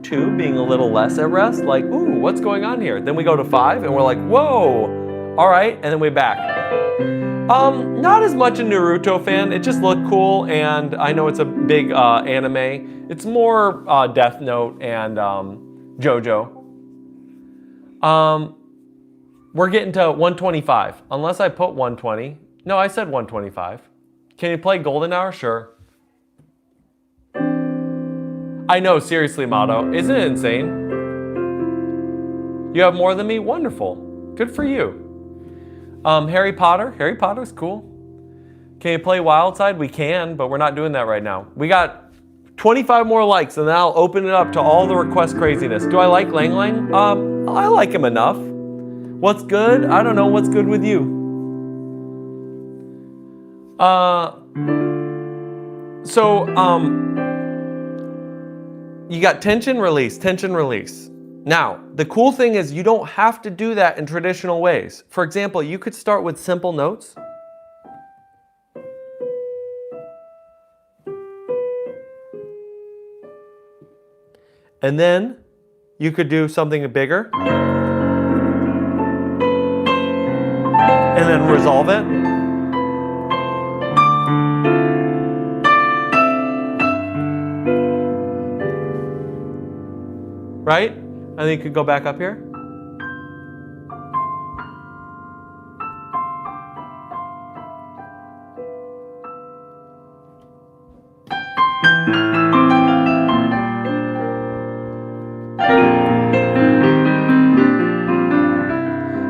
2 being a little less at rest, like, ooh, what's going on here? Then we go to 5, and we're like, whoa, all right, and then we back. Not as much a Naruto fan. It just looked cool, and I know it's a big anime. It's more Death Note and JoJo. We're getting to 125. Unless I put 120. No, I said 125. Can you play Golden Hour? Sure. I know, seriously, Mato. Isn't it insane? You have more than me? Wonderful. Good for you. Harry Potter. Harry Potter's cool. Can you play Wild Side? We can, but we're not doing that right now. We got 25 more likes, and then I'll open it up to all the request craziness. Do I like Lang Lang? I like him enough. What's good? I don't know. What's good with you? You got tension, release, tension, release. Now, the cool thing is you don't have to do that in traditional ways. For example, you could start with simple notes. And then you could do something bigger. And then resolve it. Right? And then you could go back up here.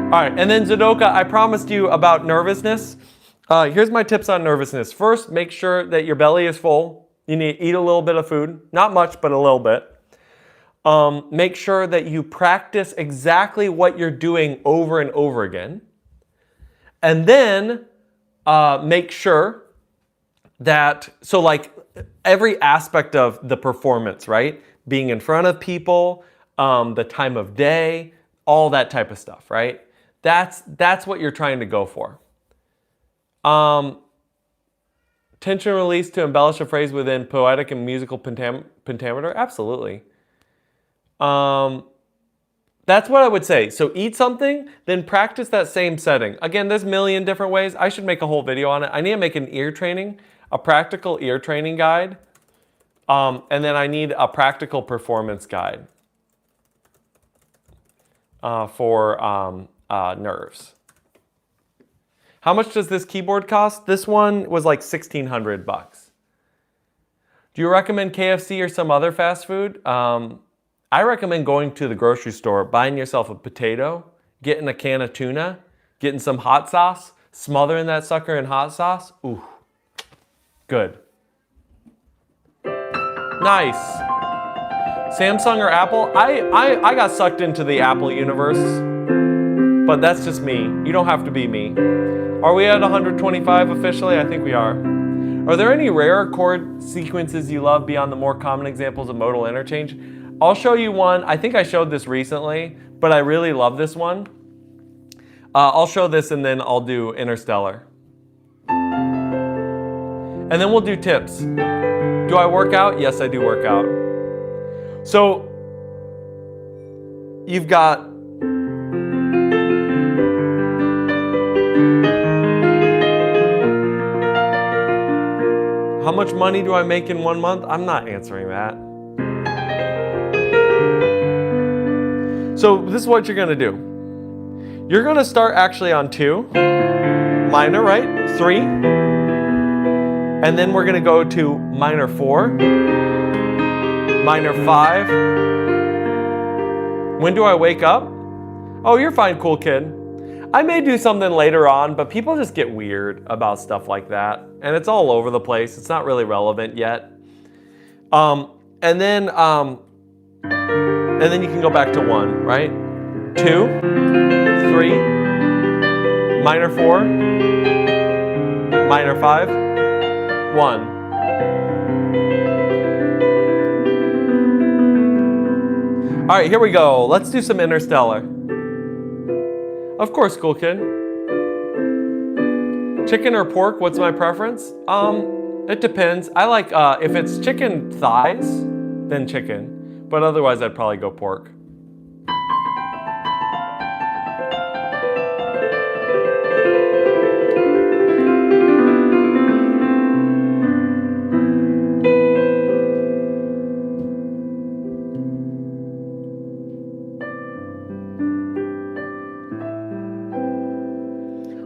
All right, and then Zadoka, I promised you about nervousness. Here's my tips on nervousness. First, make sure that your belly is full. You need to eat a little bit of food. Not much, but a little bit. Make sure that you practice exactly what you're doing over and over again. And then make sure that, so like every aspect of the performance, right? Being in front of people, the time of day, all that type of stuff, right? That's what you're trying to go for. Tension release to embellish a phrase within poetic and musical pentameter? Absolutely. That's what I would say. So eat something, then practice that same setting. Again, there's a million different ways. I should make a whole video on it. I need to make an ear training, a practical ear training guide. And then I need a practical performance guide for nerves. How much does this keyboard cost? This one was like $1,600 bucks. Do you recommend KFC or some other fast food? I recommend going to the grocery store, buying yourself a potato, getting a can of tuna, getting some hot sauce, smothering that sucker in hot sauce. Ooh, good. Nice. Samsung or Apple? I got sucked into the Apple universe, but that's just me. You don't have to be me. Are we at 125 officially? I think we are. Are there any rare chord sequences you love beyond the more common examples of modal interchange? I'll show you one. I think I showed this recently, but I really love this one. I'll show this and then I'll do Interstellar. And then we'll do tips. Do I work out? Yes, I do work out. So you've got how much money do I make in 1 month? I'm not answering that. So this is what you're gonna do. You're gonna start actually on 2, minor, right? 3, and then we're gonna go to minor 4, minor 5. When do I wake up? Oh, you're fine, cool kid. I may do something later on, but people just get weird about stuff like that. And it's all over the place. It's not really relevant yet. And then you can go back to 1, right? 2, 3, minor 4, minor 5, 1. All right, here we go. Let's do some Interstellar. Of course, cool kid. Chicken or pork, what's my preference? It depends. I like, if it's chicken thighs, then chicken. But otherwise, I'd probably go pork.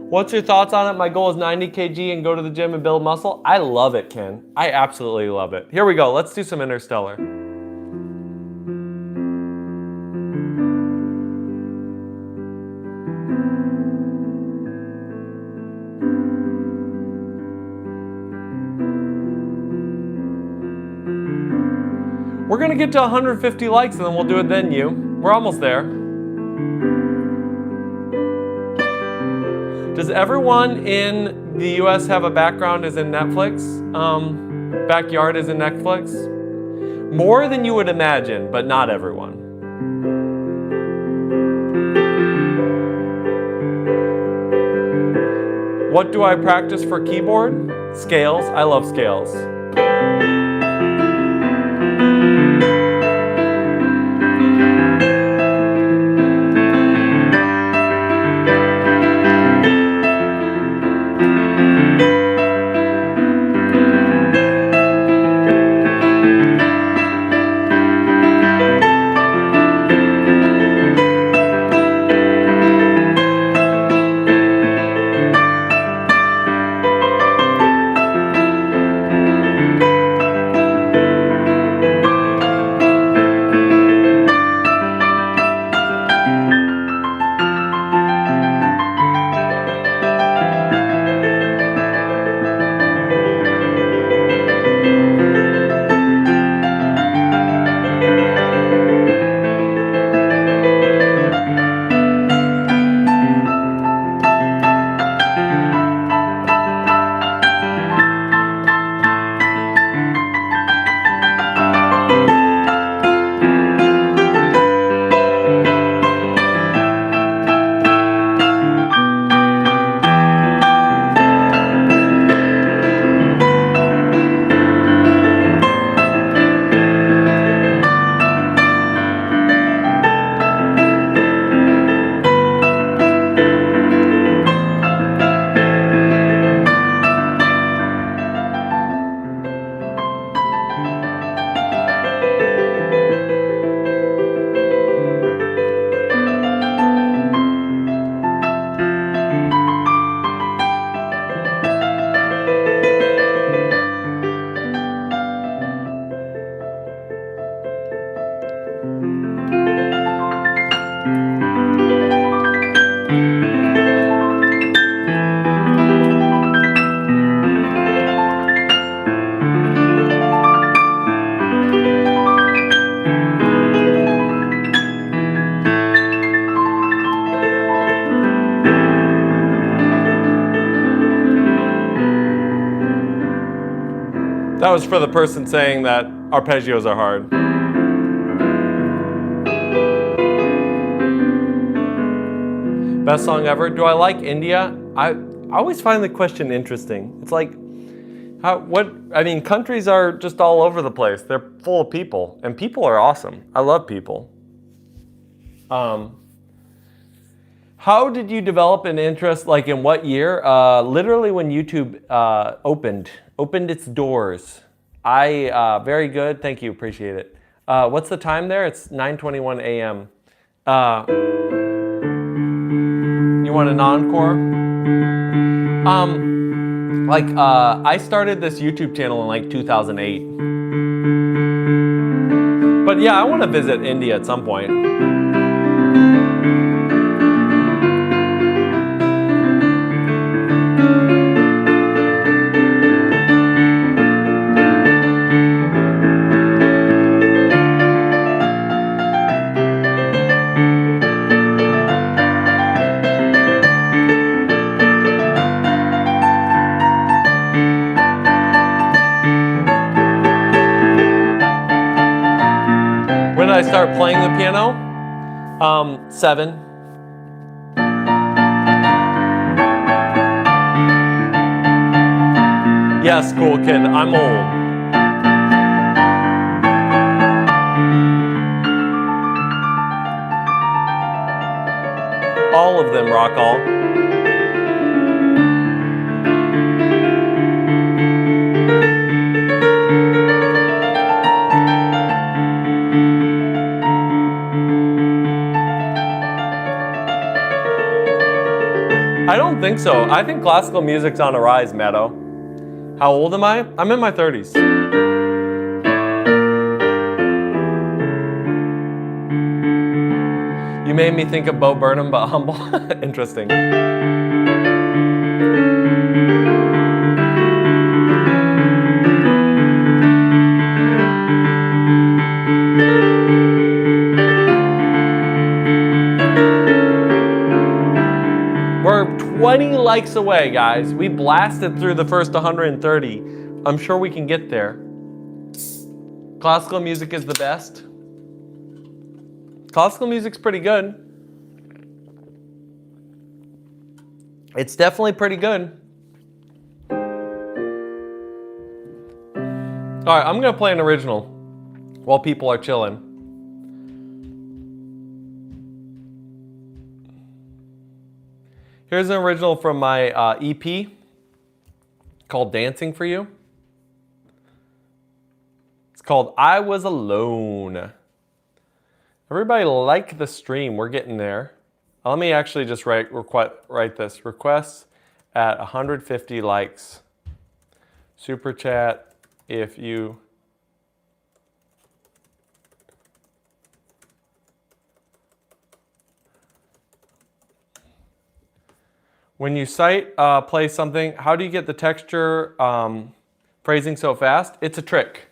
What's your thoughts on it? My goal is 90 kg and go to the gym and build muscle. I love it, Ken. I absolutely love it. Here we go. Let's do some Interstellar. We're gonna get to 150 likes and then we'll do it then, you. We're almost there. Does everyone in the US have a background as in Netflix? Backyard is in Netflix? More than you would imagine, but not everyone. What do I practice for keyboard? Scales. I love scales. That was for the person saying that arpeggios are hard. Best song ever? Do I like India? I always find the question interesting. It's like, countries are just all over the place. They're full of people, and people are awesome. I love people. How did you develop an interest, like in what year? Literally when YouTube opened its doors. Very good, thank you, appreciate it. What's the time there? It's 9:21 a.m. You want an encore? I started this YouTube channel in like 2008. But yeah, I want to visit India at some point. When did I start playing the piano? 7. Yes, cool kid, I'm old. All of them rock all. I don't think so. I think classical music's on a rise, Meadow. How old am I? I'm in my 30s. You made me think of Bo Burnham, but humble. Interesting. We're 20 likes away, guys. We blasted through the first 130. I'm sure we can get there. Classical music is the best. Classical music's pretty good. It's definitely pretty good. All right, I'm gonna play an original while people are chilling. Here's an original from my EP called Dancing for You. It's called I Was Alone. Everybody like the stream, we're getting there. Let me actually just write this. Requests at 150 likes. Super chat if you when you play something, how do you get the texture phrasing so fast? It's a trick.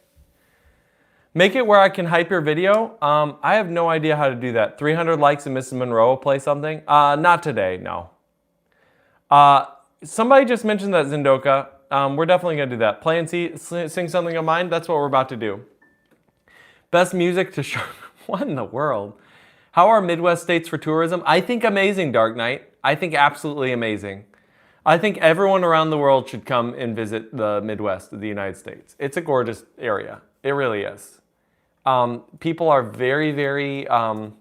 Make it where I can hype your video. I have no idea how to do that. 300 likes and Mrs. Monroe will play something. Not today, no. Somebody just mentioned that Zindoka. We're definitely gonna do that. Play and sing something of mine. That's what we're about to do. Best music to show. What in the world? How are Midwest states for tourism? I think amazing, Dark Knight. I think absolutely amazing. I think everyone around the world should come and visit the Midwest of the United States. It's a gorgeous area. It really is. People are very, very kind,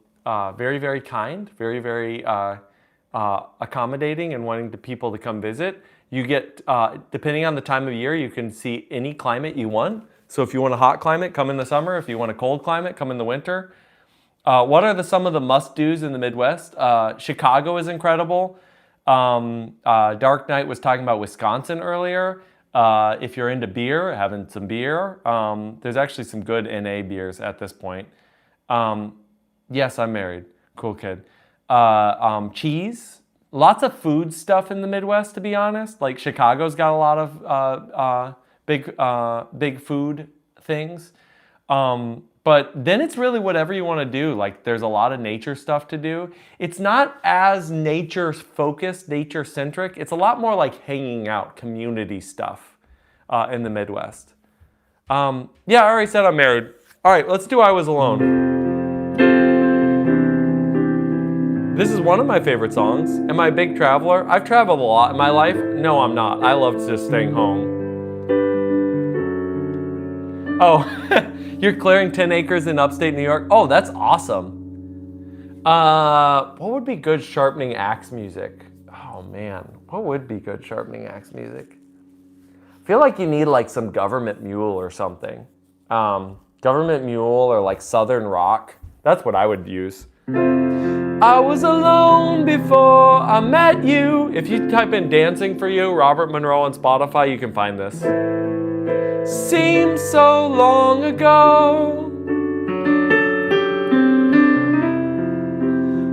very, very accommodating and wanting people to come visit. You get, depending on the time of year, you can see any climate you want. So if you want a hot climate, come in the summer. If you want a cold climate, come in the winter. What are some of the must-dos in the Midwest? Chicago is incredible. Dark Knight was talking about Wisconsin earlier. If you're into beer, having some beer. There's actually some good NA beers at this point. Yes, I'm married. Cool kid. Cheese. Lots of food stuff in the Midwest, to be honest. Like Chicago's got a lot of big food things. But then it's really whatever you want to do. Like there's a lot of nature stuff to do. It's not as nature focused, nature centric. It's a lot more like hanging out, community stuff in the Midwest. Yeah, I already said I'm married. All right, let's do I Was Alone. This is one of my favorite songs. Am I a big traveler? I've traveled a lot in my life. No, I'm not. I love just staying home. Oh, you're clearing 10 acres in upstate New York? Oh, that's awesome. What would be good sharpening axe music? Oh man, what would be good sharpening axe music? I feel like you need like some Government Mule or something. Government Mule or like Southern Rock. That's what I would use. I was alone before I met you. If you type in Dancing for You, Robert Monroe on Spotify, you can find this. Seems so long ago.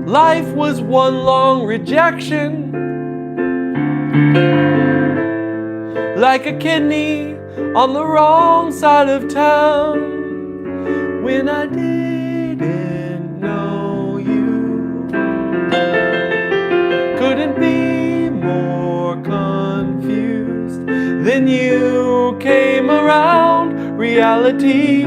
Life was one long rejection. Like a kidney on the wrong side of town. When I didn't know you. Couldn't be more confused. Then you came around. Reality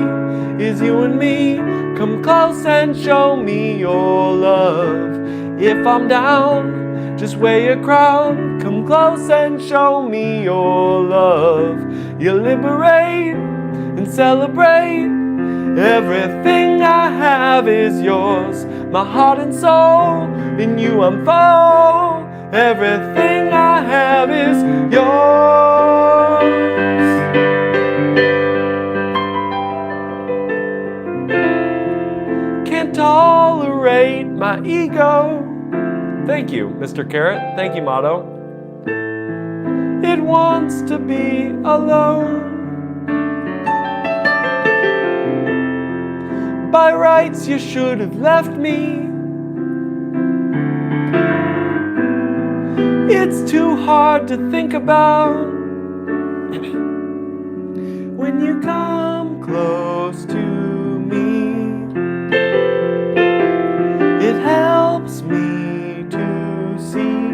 is you and me. Come close and show me your love. If I'm down, just wear your crown. Come close and show me your love. You liberate and celebrate. Everything I have is yours. My heart and soul, in you I'm full. Everything I have is yours. Can't tolerate my ego. Thank you, Mr. Carrot. Thank you, Motto. It wants to be alone. By rights, you should have left me. It's too hard to think about when you come close to me. It helps me to see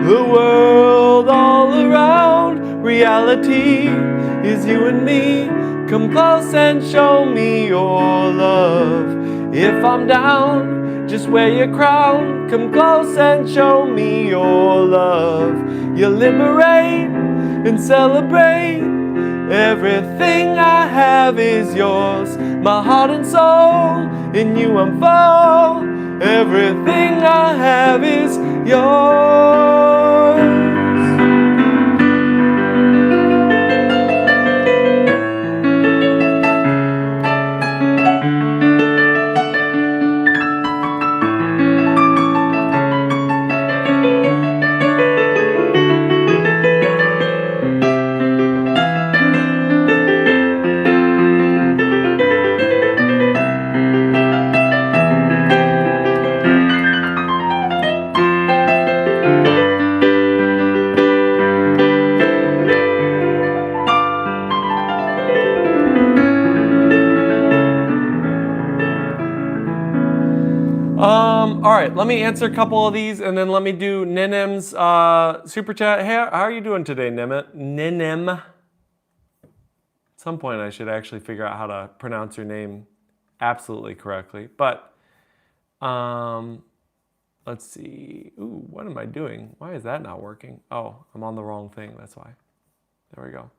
the world all around. Reality is you and me. Come close and show me your love. If I'm down, just wear your crown. Come close and show me your love. You liberate and celebrate. Everything I have is yours. My heart and soul, in you I'm full. Everything I have is yours. All right, let me answer a couple of these and then let me do Ninem's super chat. Hey, how are you doing today, Ninem? At some point I should actually figure out how to pronounce your name absolutely correctly. But let's see. Ooh, what am I doing? Why is that not working? Oh, I'm on the wrong thing, that's why. There we go.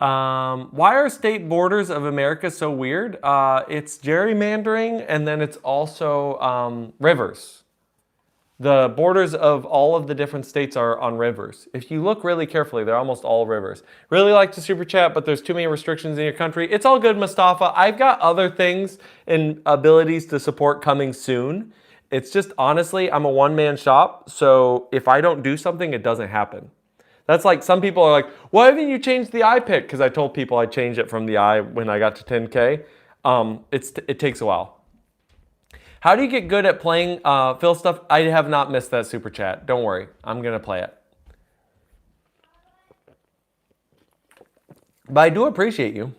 Why are state borders of America so weird? It's gerrymandering, and then it's also rivers. The borders of all of the different states are on rivers. If you look really carefully, they're almost all rivers. Really like to super chat, but there's too many restrictions in your country. It's all good, Mustafa. I've got other things and abilities to support coming soon. It's just, honestly, I'm a one-man shop, so if I don't do something, it doesn't happen. That's like, some people are like, why haven't you changed the iPic? Because I told people I changed it from the i when I got to 10K. It takes a while. How do you get good at playing Phil stuff? I have not missed that super chat. Don't worry. I'm going to play it. But I do appreciate you.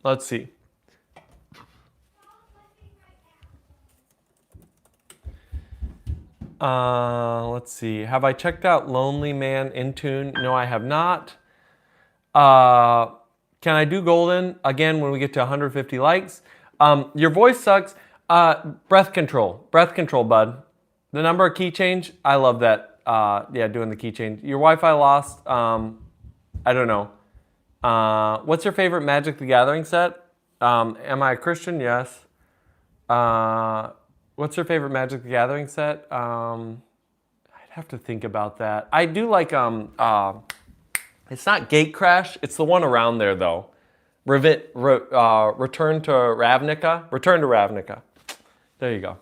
Let's see. Let's see. Have I checked out Lonely Man in Tune? No, I have not. Can I do golden again when we get to 150 likes? Your voice sucks. Breath control, bud. The number of key change, I love that. Yeah, doing the key change. Your Wi-Fi lost. I don't know. What's your favorite Magic the Gathering set? Am I a Christian? Yes. What's your favorite Magic the Gathering set? I'd have to think about that. I do like it's not Gate Crash. It's the one around there though. Return to Ravnica. Return to Ravnica. There you go.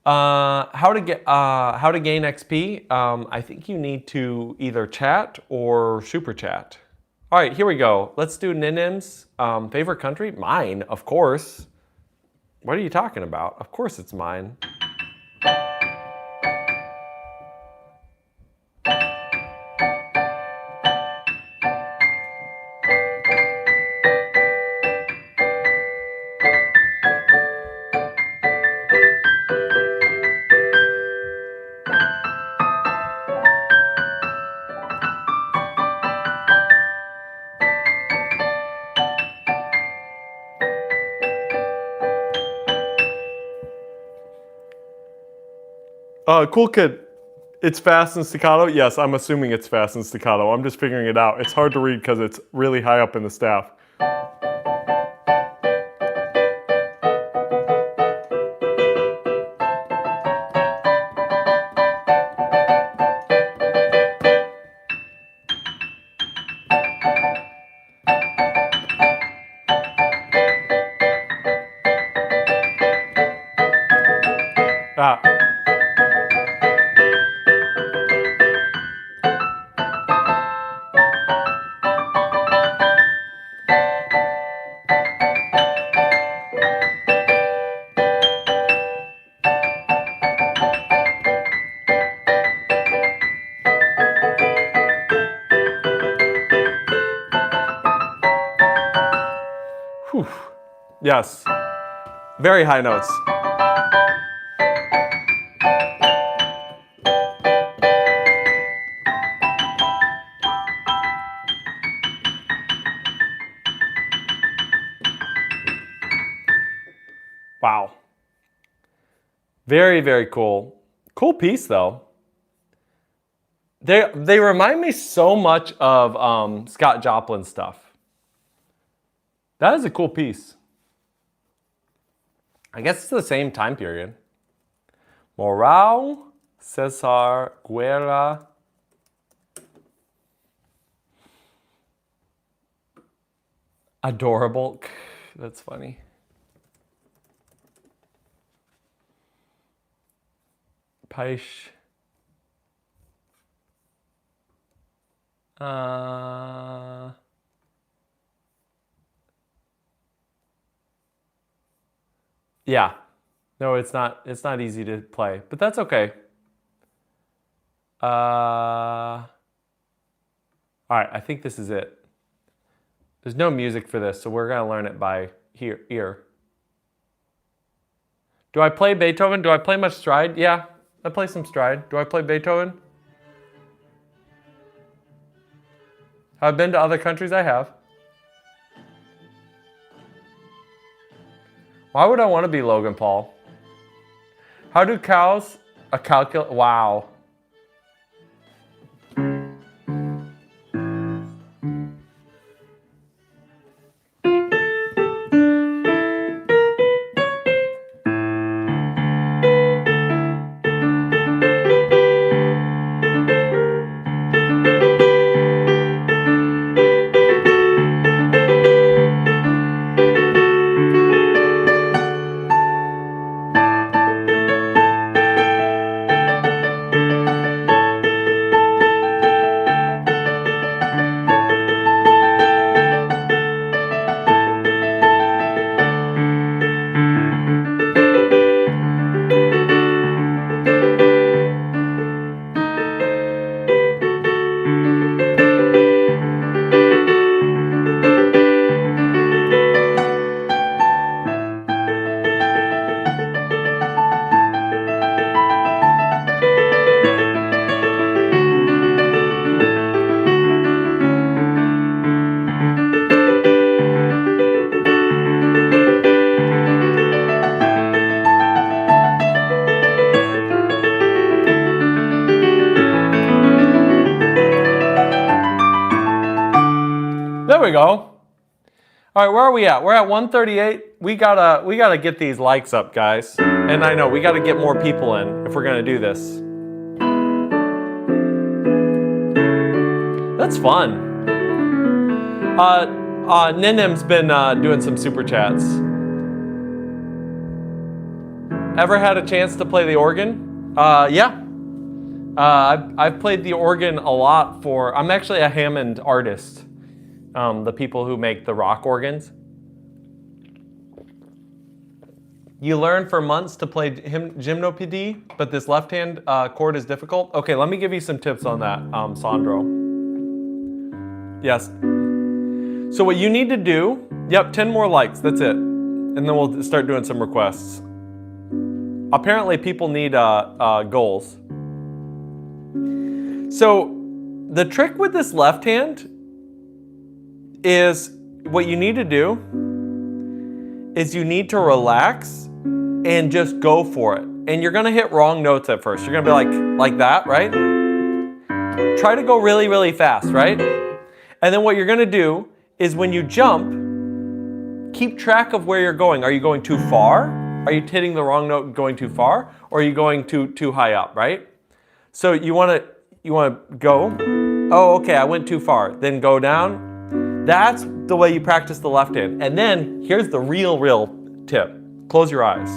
How to gain XP? I think you need to either chat or super chat. All right, here we go. Let's do Ninim's favorite country. Mine, of course. What are you talking about? Of course it's mine. Cool kid. It's fast and staccato? Yes, I'm assuming it's fast and staccato. I'm just figuring it out. It's hard to read because it's really high up in the staff. Whew. Yes, very high notes. Wow. Very, very cool. Cool piece though. They remind me so much of Scott Joplin stuff. That is a cool piece. I guess it's the same time period. Morao, Cesar, Guerra. Adorable. That's funny. Paish. Yeah. No, it's not easy to play, but that's okay. All right, I think this is it. There's no music for this, so we're gonna learn it by ear. Do I play Beethoven? Do I play much stride? Yeah, I play some stride. Do I play Beethoven? Have I been to other countries? I have. Why would I want to be Logan Paul? How do cows calculate? Wow. we go. All right, where are we at? We're at 138. We gotta get these likes up, guys. And I know we gotta get more people in if we're gonna do this. That's fun. Ninim's been doing some super chats. Ever had a chance to play the organ? Yeah. I've played the organ a lot for, I'm actually a Hammond artist. The people who make the rock organs. You learn for months to play gymnopédie, but this left-hand chord is difficult. Okay, let me give you some tips on that, Sandro. Yes. So what you need to do, 10 more likes, that's it. And then we'll start doing some requests. Apparently people need goals. So the trick with this left hand is what you need to do is you need to relax and just go for it. And you're gonna hit wrong notes at first. You're gonna be like that, right? Try to go really, really fast, right? And then what you're gonna do is when you jump, keep track of where you're going. Are you going too far? Are you hitting the wrong note and going too far? Or are you going too high up, right? So you wanna go, oh, okay, I went too far. Then go down. That's the way you practice the left hand. And then here's the real tip. Close your eyes.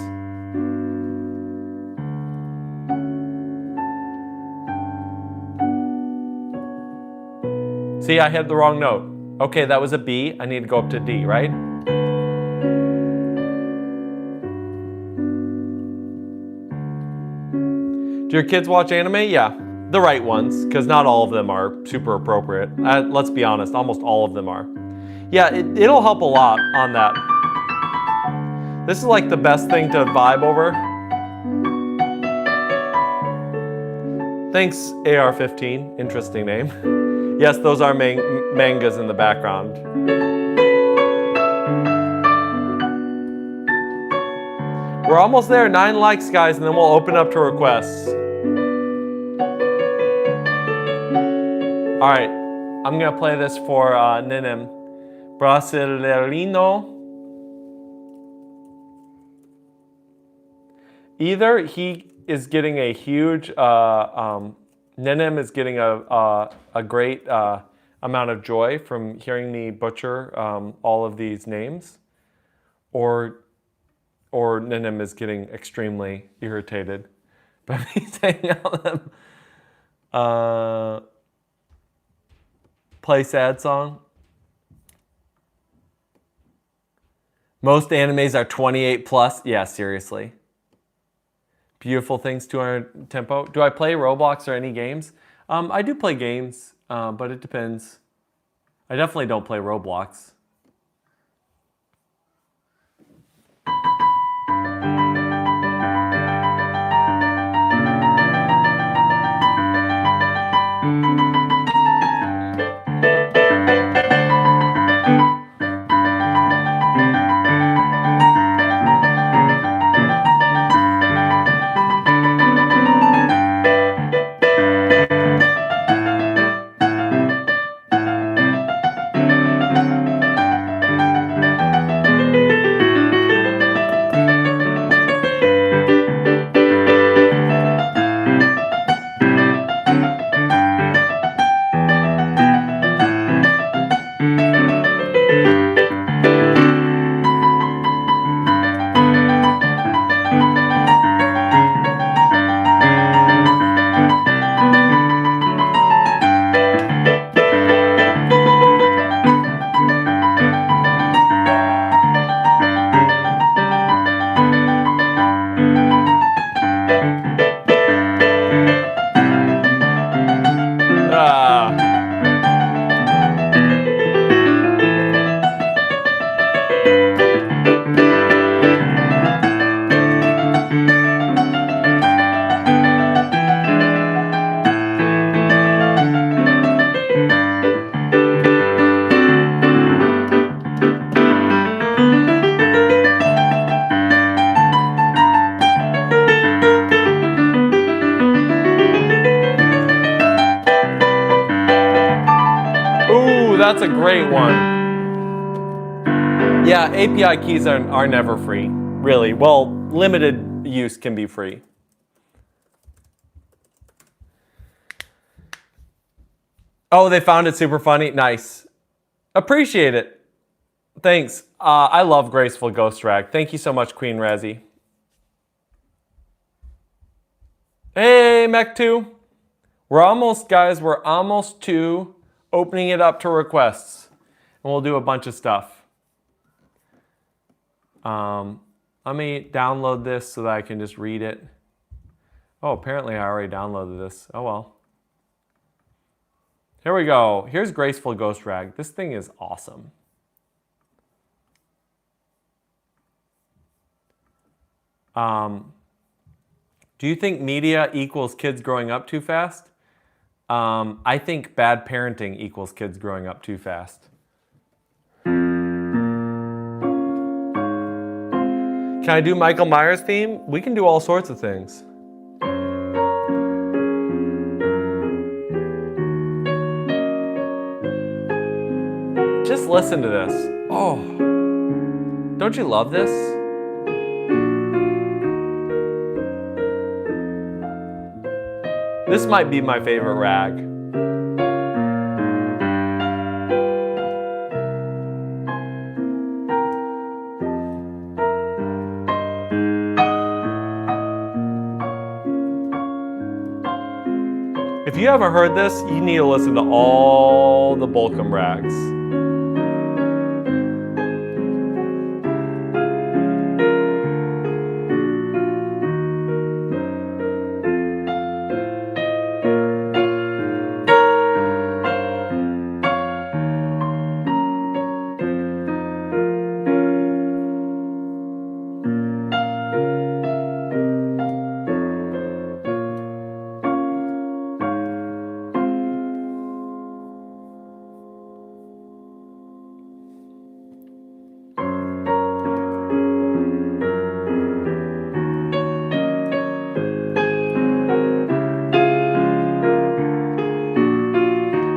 See, I hit the wrong note. Okay, that was a B. I need to go up to D, right? Do your kids watch anime? Yeah, the right ones, because not all of them are super appropriate. Let's be honest, almost all of them are. Yeah, it'll help a lot on that. This is like the best thing to vibe over. Thanks, AR-15, interesting name. Yes, those are mangas in the background. We're almost there, 9 likes, guys, and then we'll open up to requests. All right, I'm gonna play this for Ninim. Brasileirino. Either he is getting a huge, Ninim is getting a great amount of joy from hearing me butcher all of these names, or Ninim is getting extremely irritated by me saying all of them. Play sad song. Most animes are 28 plus. Yeah, seriously. Beautiful Things, 200 tempo. Do I play Roblox or any games? I do play games, but it depends. I definitely don't play Roblox. That's a great one. Yeah, API keys are never free, really. Well, limited use can be free. Oh, they found it super funny? Nice. Appreciate it. Thanks. I love Graceful Ghost Rag. Thank you so much, Queen Razzie. Hey, Mech2. We're almost to opening it up to requests. And we'll do a bunch of stuff. Let me download this so that I can just read it. Oh, apparently I already downloaded this. Oh well. Here we go. Here's Graceful Ghost Rag. This thing is awesome. Do you think media equals kids growing up too fast? I think bad parenting equals kids growing up too fast. Can I do Michael Myers theme? We can do all sorts of things. Just listen to this. Oh, don't you love this? This might be my favorite rag. If you haven't heard this, you need to listen to all the Bolcom rags.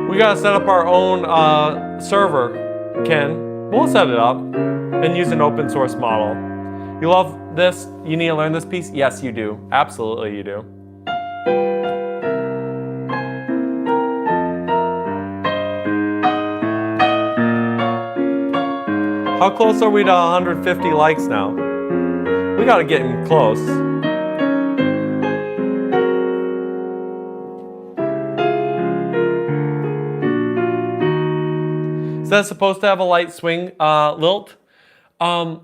We gotta set up our own server, Ken. We'll set it up and use an open source model. You love this? You need to learn this piece? Yes, you do. Absolutely, you do. How close are we to 150 likes now? We gotta get in close. Is that supposed to have a light swing lilt? No.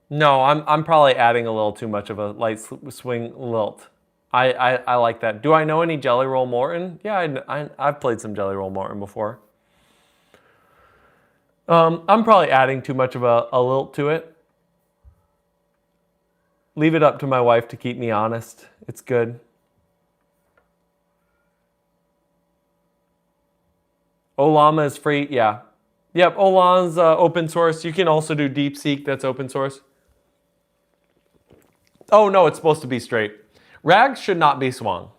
No, I'm probably adding a little too much of a light swing lilt. I like that. Do I know any Jelly Roll Morton? Yeah, I've played some Jelly Roll Morton before. I'm probably adding too much of a lilt to it. Leave it up to my wife to keep me honest. It's good. Ollama is free, yeah. Yep, Ollama's open source. You can also do DeepSeek, that's open source. Oh no, it's supposed to be straight. Rags should not be swung.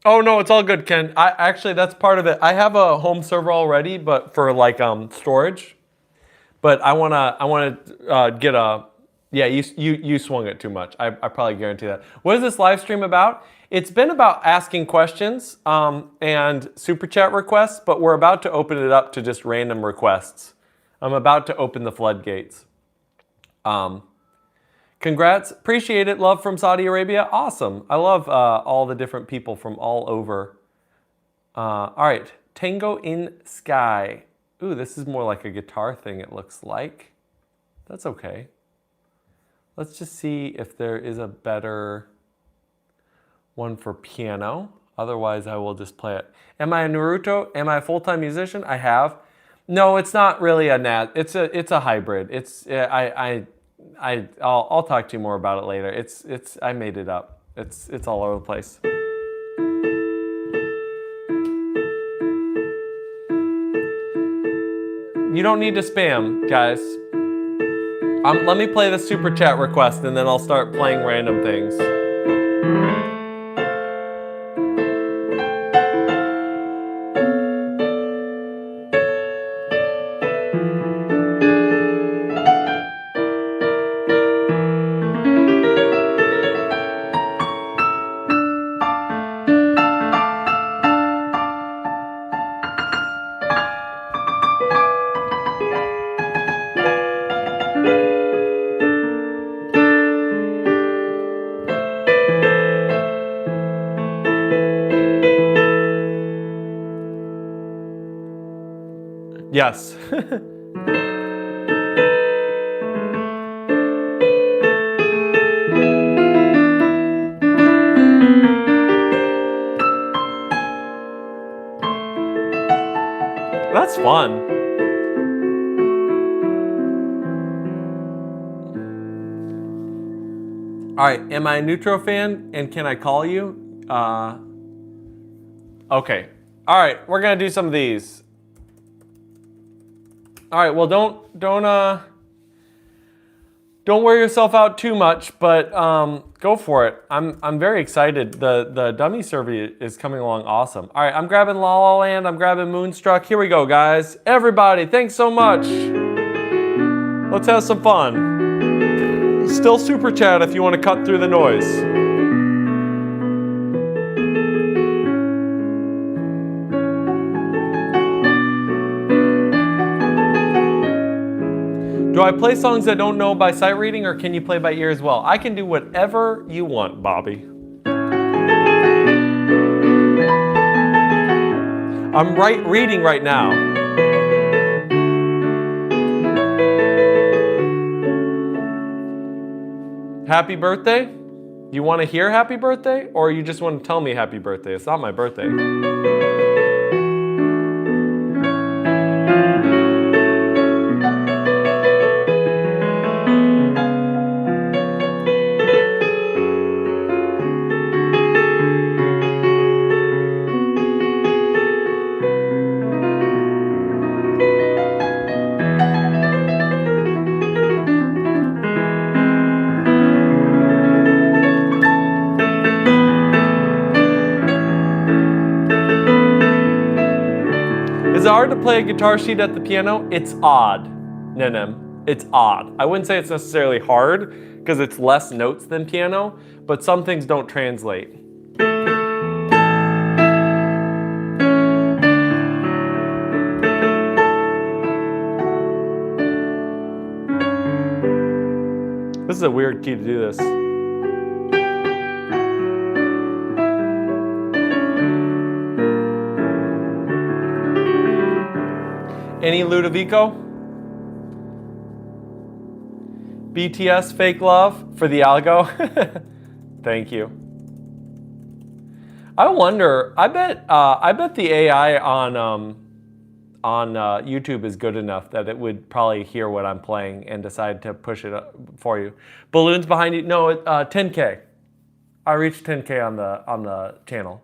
Oh no, it's all good, Ken. Actually, that's part of it. I have a home server already, but for like storage. But I wanna get a. Yeah, you swung it too much. I probably guarantee that. What is this live stream about? It's been about asking questions and super chat requests, but we're about to open it up to just random requests. I'm about to open the floodgates. Congrats, appreciate it. Love from Saudi Arabia, awesome. I love all the different people from all over. All right, Tango in Sky. Ooh, this is more like a guitar thing, it looks like. That's okay. Let's just see if there is a better one for piano. Otherwise, I will just play it. Am I a Naruto? Am I a full-time musician? I have. No, it's not really a nat. It's a hybrid. I'll talk to you more about it later. I made it up. It's all over the place. You don't need to spam, guys. Let me play the super chat request and then I'll start playing random things. Yes. That's fun. All right, am I a Neutro fan and can I call you? Okay. All right, we're gonna do some of these. All right, well don't wear yourself out too much, but go for it. I'm very excited. The dummy survey is coming along awesome. All right, I'm grabbing La La Land. I'm grabbing Moonstruck. Here we go, guys. Everybody, thanks so much. Let's have some fun. Still super chat if you want to cut through the noise. Do I play songs I don't know by sight reading, or can you play by ear as well? I can do whatever you want, Bobby. I'm reading right now. Happy birthday? You want to hear happy birthday, or you just want to tell me happy birthday? It's not my birthday. Is it hard to play a guitar sheet at the piano? It's odd, Nenem. It's odd. I wouldn't say it's necessarily hard because it's less notes than piano, but some things don't translate. This is a weird key to do this. Any Ludovico? BTS Fake Love for the algo? Thank you. I wonder, I bet the AI on YouTube is good enough that it would probably hear what I'm playing and decide to push it up for you. Balloons behind you? No, 10K. I reached 10K on the channel.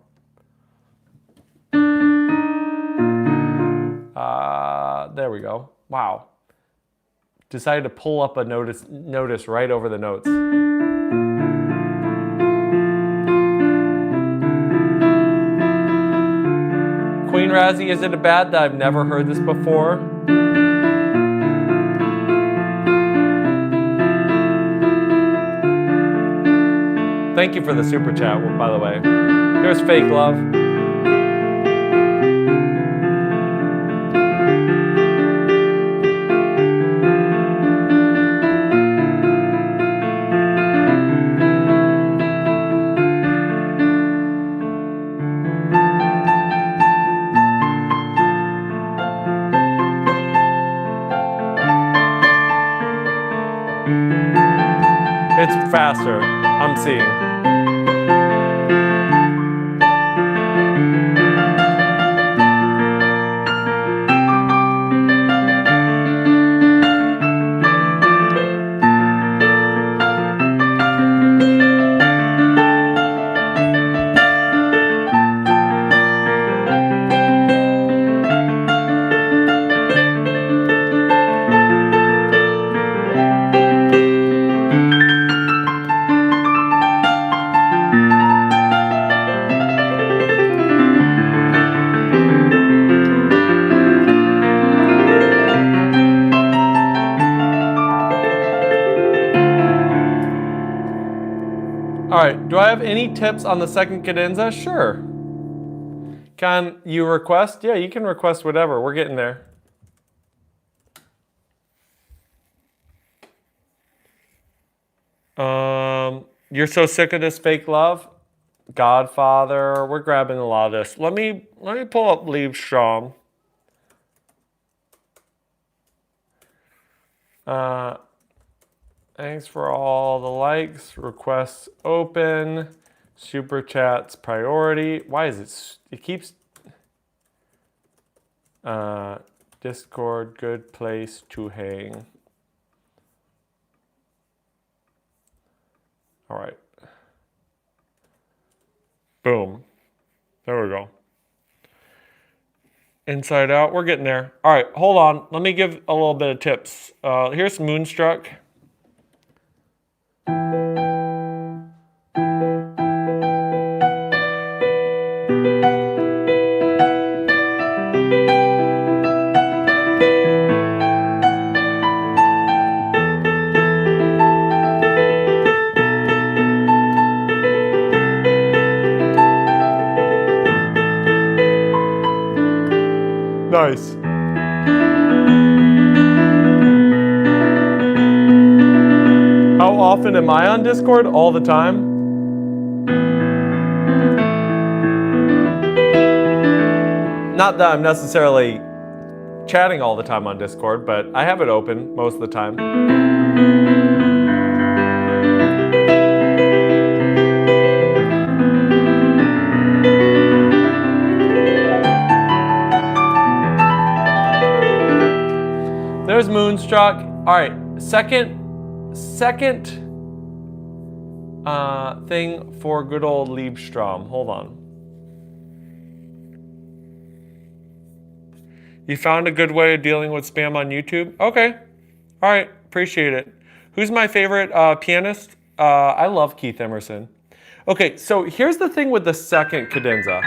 There we go. Wow. Decided to pull up a notice right over the notes. Queen Razzie, is it a bad that I've never heard this before? Thank you for the super chat, by the way. Here's Fake Love. It's faster, I'm seeing. Alright, do I have any tips on the second cadenza? Sure. Can you request? Yeah, you can request whatever. We're getting there. You're so sick of this fake love? Godfather, we're grabbing a lot of this. Let me pull up Liebstrom. Thanks for all the likes. Requests open. Super chats priority. Why is it keeps Discord good place to hang. All right. Boom. There we go. Inside out, we're getting there. All right, hold on. Let me give a little bit of tips. Here's Moonstruck. Nice. How often am I on Discord? All the time. Not that I'm necessarily chatting all the time on Discord, but I have it open most of the time. There's Moonstruck. All right, second thing for good old Liebstrom. Hold on. You found a good way of dealing with spam on YouTube? Okay. All right, appreciate it. Who's my favorite pianist? I love Keith Emerson. Okay, so here's the thing with the second cadenza.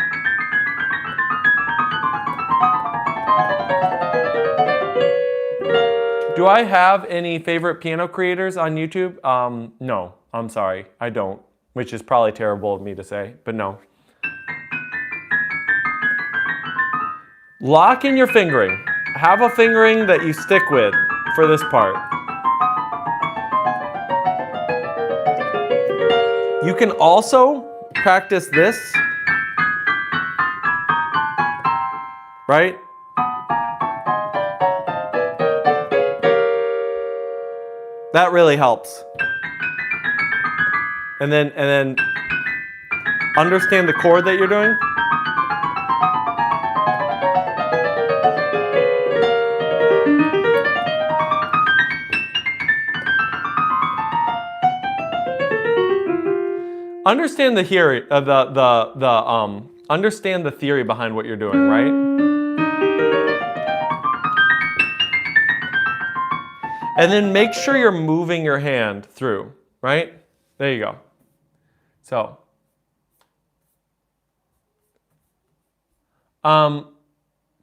Do I have any favorite piano creators on YouTube? No, I'm sorry, I don't, which is probably terrible of me to say, but no. Lock in your fingering. Have a fingering that you stick with for this part. You can also practice this, right? That really helps. And then understand the chord that you're doing. Understand the theory, understand the theory behind what you're doing, right? And then make sure you're moving your hand through, right? There you go. So,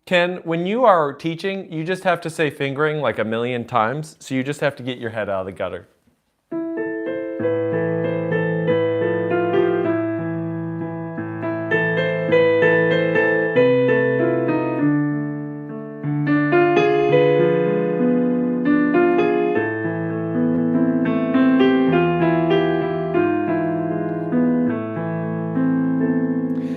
Ken, when you are teaching, you just have to say fingering like 1,000,000 times. So you just have to get your head out of the gutter.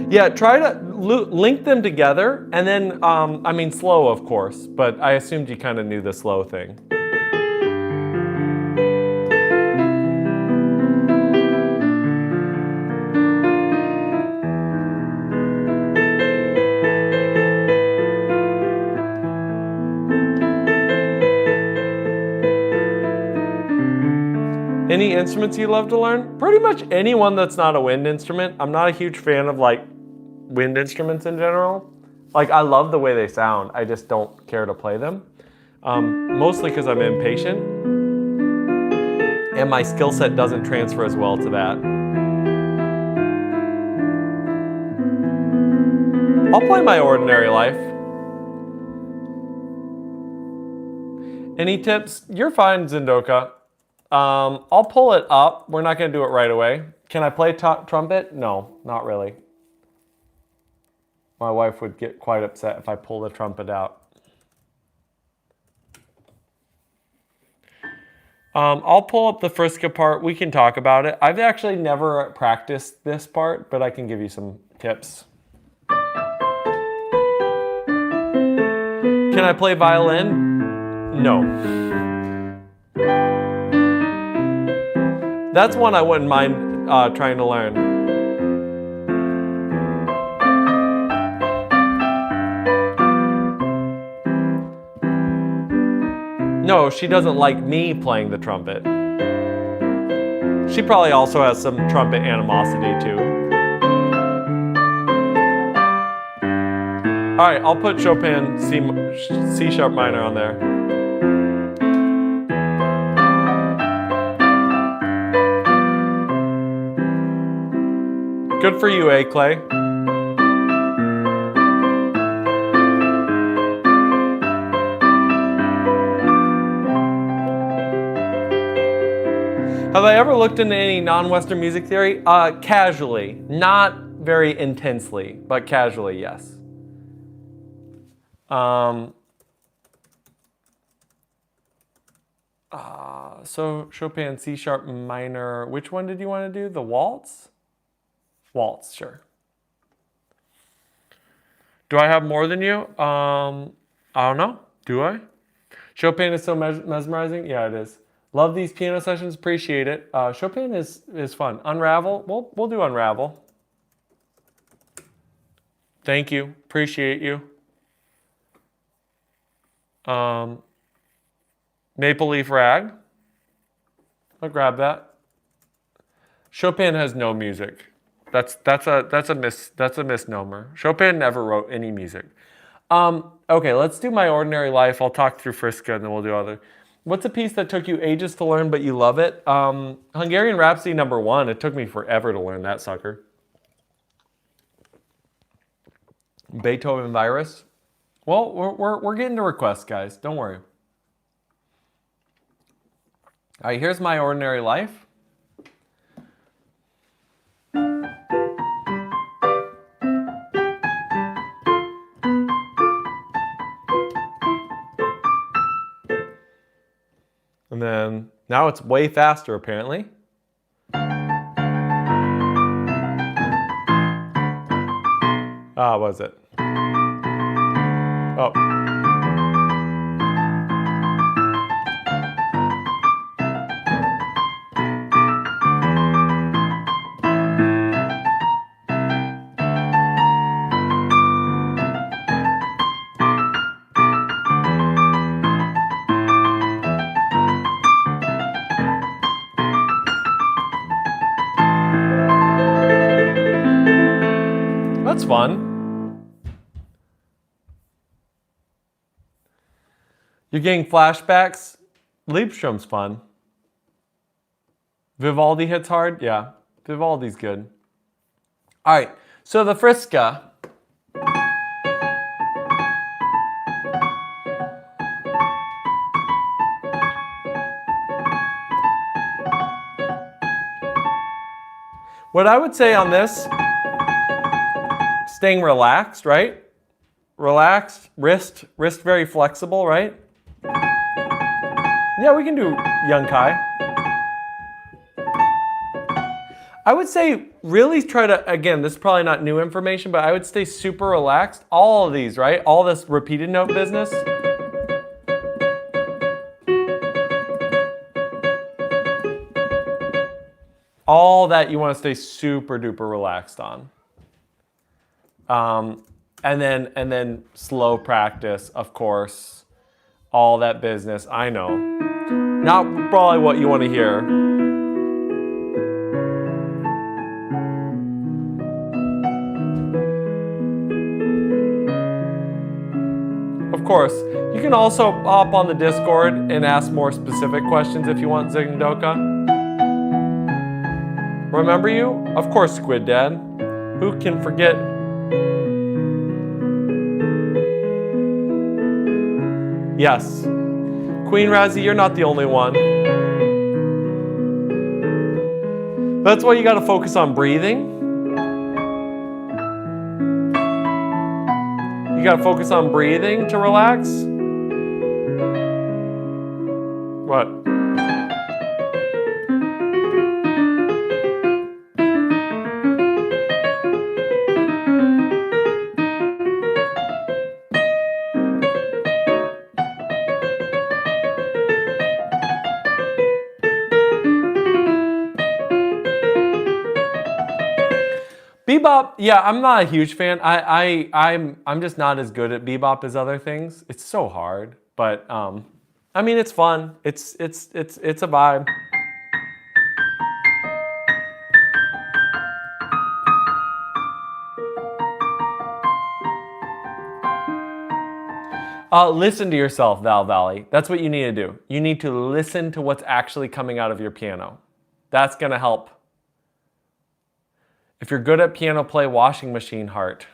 Yeah, try to link them together, and then, I mean slow of course, but I assumed you kind of knew the slow thing. Any instruments you love to learn? Pretty much anyone that's not a wind instrument. I'm not a huge fan of like wind instruments in general. Like I love the way they sound, I just don't care to play them. Mostly because I'm impatient and my skill set doesn't transfer as well to that. I'll play my ordinary life. Any tips? You're fine, Zindoka. I'll pull it up. We're not going to do it right away. Can I play trumpet? No, not really. My wife would get quite upset if I pull the trumpet out. I'll pull up the Friska part. We can talk about it. I've actually never practiced this part, but I can give you some tips. Can I play violin? No. That's one I wouldn't mind trying to learn. No, she doesn't like me playing the trumpet. She probably also has some trumpet animosity too. All right, I'll put Chopin C sharp minor on there. Good for you, Clay. Have I ever looked into any non-Western music theory? Casually, not very intensely, but casually, yes. So Chopin C sharp minor. Which one did you want to do? The waltz? Waltz, sure. Do I have more than you? I don't know. Do I? Chopin is so mesmerizing. Yeah, it is. Love these piano sessions. Appreciate it. Chopin is fun. Unravel. We'll do Unravel. Thank you. Appreciate you. Maple Leaf Rag. I'll grab that. Chopin has no music. That's a misnomer. Chopin never wrote any music. Okay, let's do My Ordinary Life. I'll talk through Friska and then we'll do other. What's a piece that took you ages to learn but you love it? Hungarian Rhapsody No. 1. It took me forever to learn that sucker. Beethoven Virus. Well, we're getting to requests, guys. Don't worry. All right, here's My Ordinary Life. And then now it's way faster, apparently. What was it? Oh. That's fun. You're getting flashbacks? Liebstrom's fun. Vivaldi hits hard? Yeah, Vivaldi's good. All right, so the Friska. What I would say on this, staying relaxed, right? Relaxed, wrist very flexible, right? Yeah, we can do Young Kai. I would say really try to, again, this is probably not new information, but I would stay super relaxed. All of these, right? All this repeated note business. All that you want to stay super duper relaxed on. And then slow practice, of course. All that business, I know. Not probably what you want to hear. Of course, you can also hop on the Discord and ask more specific questions if you want, Zigdoka. Remember you? Of course, Squid Dad. Who can forget? Yes. Queen Razzie, you're not the only one. That's why you got to focus on breathing. You got to focus on breathing to relax. What? Bebop, yeah, I'm not a huge fan. I'm just not as good at bebop as other things. It's so hard, but I mean, it's fun. It's a vibe. Listen to yourself, Val Valley. That's what you need to do. You need to listen to what's actually coming out of your piano. That's gonna help. If you're good at piano, play Washing Machine Heart.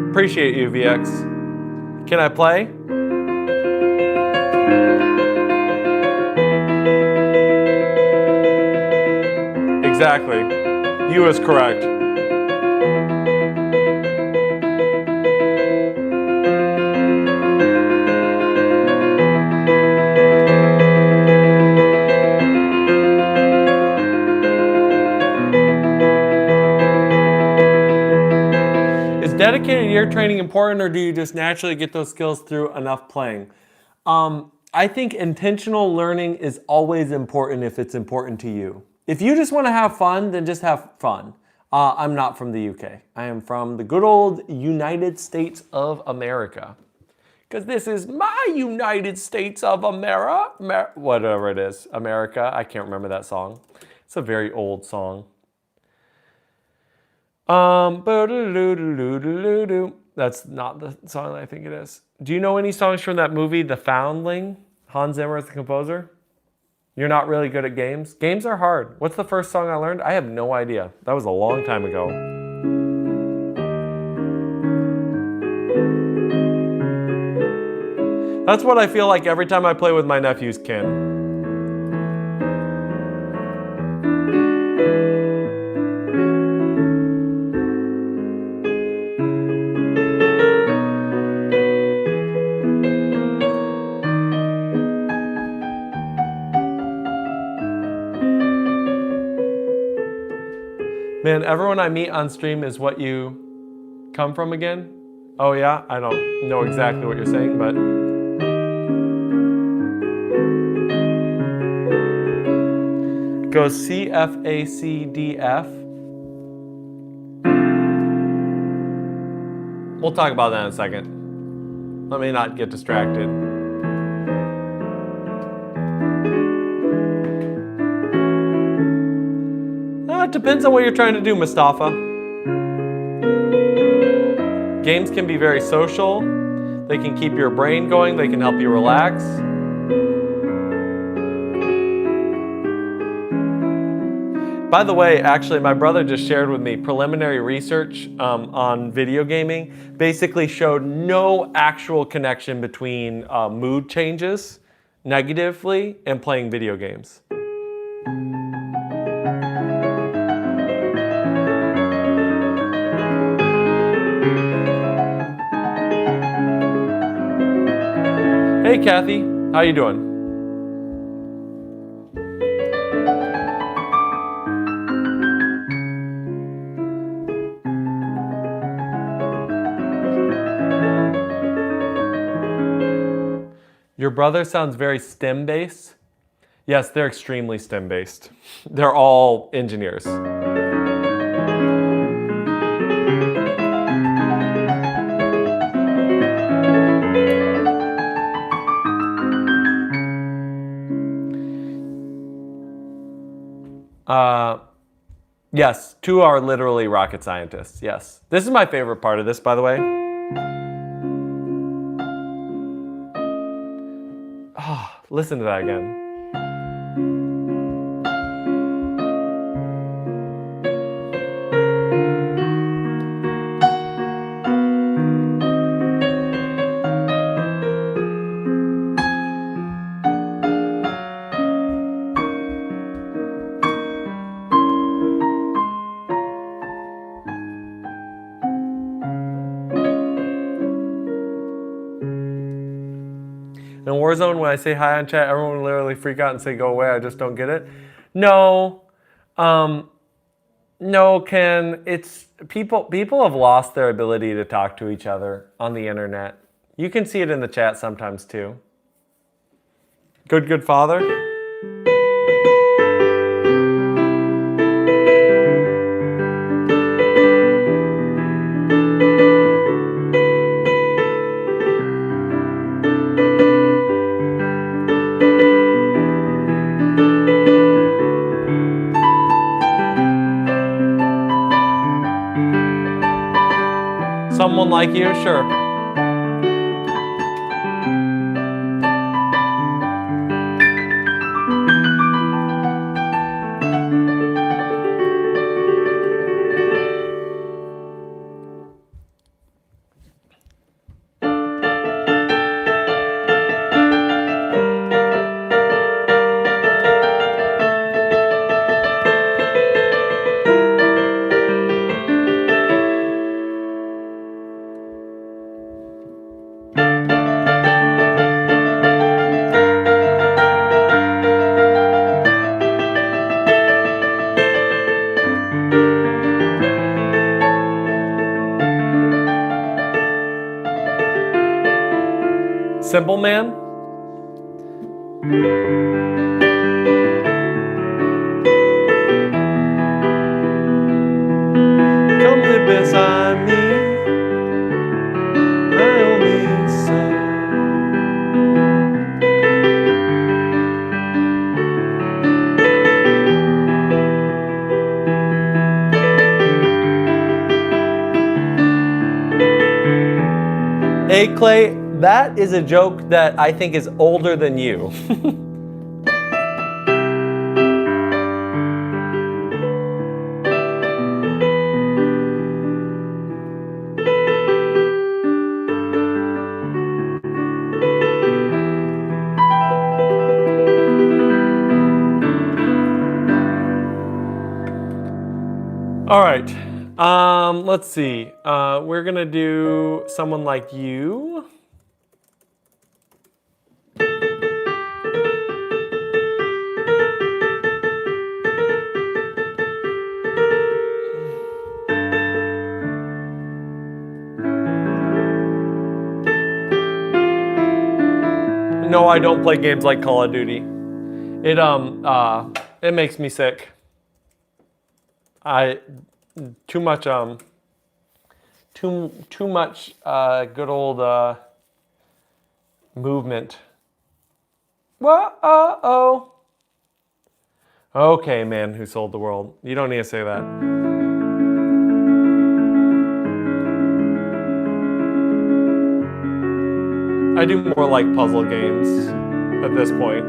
Appreciate you, VX. Can I play? Exactly. You is correct. Is dedicated ear training important, or do you just naturally get those skills through enough playing? I think intentional learning is always important if it's important to you. If you just want to have fun, then just have fun. I'm not from the UK. I am from the good old United States of America. Because this is my United States of America. Whatever it is. America. I can't remember that song. It's a very old song. That's not the song I think it is. Do you know any songs from that movie, The Foundling? Hans Zimmer is the composer. You're not really good at games? Games are hard. What's the first song I learned? I have no idea. That was a long time ago. That's what I feel like every time I play with my nephews, Ken. Man, everyone I meet on stream is what you come from again? Oh yeah? I don't know exactly what you're saying, but... Go C, F, A, C, D, F. We'll talk about that in a second. Let me not get distracted. It depends on what you're trying to do, Mustafa. Games can be very social. They can keep your brain going. They can help you relax. By the way, actually, my brother just shared with me preliminary research on video gaming. Basically showed no actual connection between mood changes negatively and playing video games. Hey Kathy, how you doing? Your brother sounds very STEM-based. Yes, they're extremely STEM-based. They're all engineers. Yes, 2 are literally rocket scientists. Yes. This is my favorite part of this, by the way. Oh, listen to that again. In Warzone, when I say hi on chat, everyone will literally freak out and say, go away, I just don't get it. No, no, Ken, it's people have lost their ability to talk to each other on the internet. You can see it in the chat sometimes too. Good father. Someone like you, sure. Simple Man? Come live beside me, my only son. Hey Clay, that is a joke that I think is older than you. All right, let's see. We're gonna do Someone Like You. No, I don't play games like Call of Duty. It makes me sick. Too much good old movement. Whoa, Okay, man who sold the world. You don't need to say that. I do more like puzzle games at this point.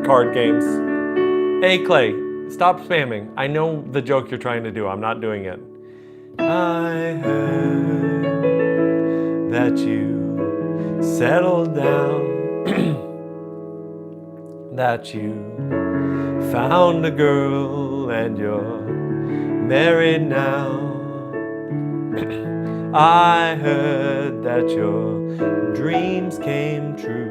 Card games. Hey, Clay, stop spamming. I know the joke you're trying to do. I'm not doing it. I heard that you settled down, that you found a girl and you're married now. I heard that your dreams came true.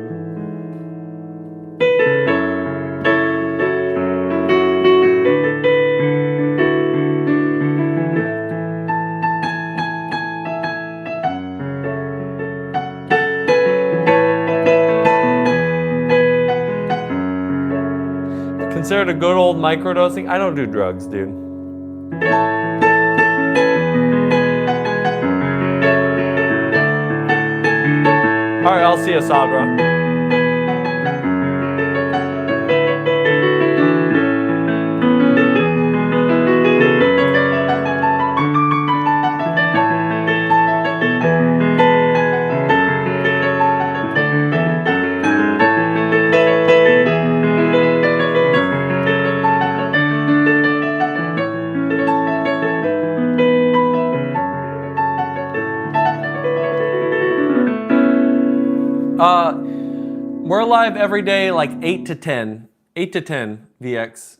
considered a good old microdosing? I don't do drugs, dude. All right, I'll see you, Sadra. We're live every day, like 8 to 10. 8 to 10, VX.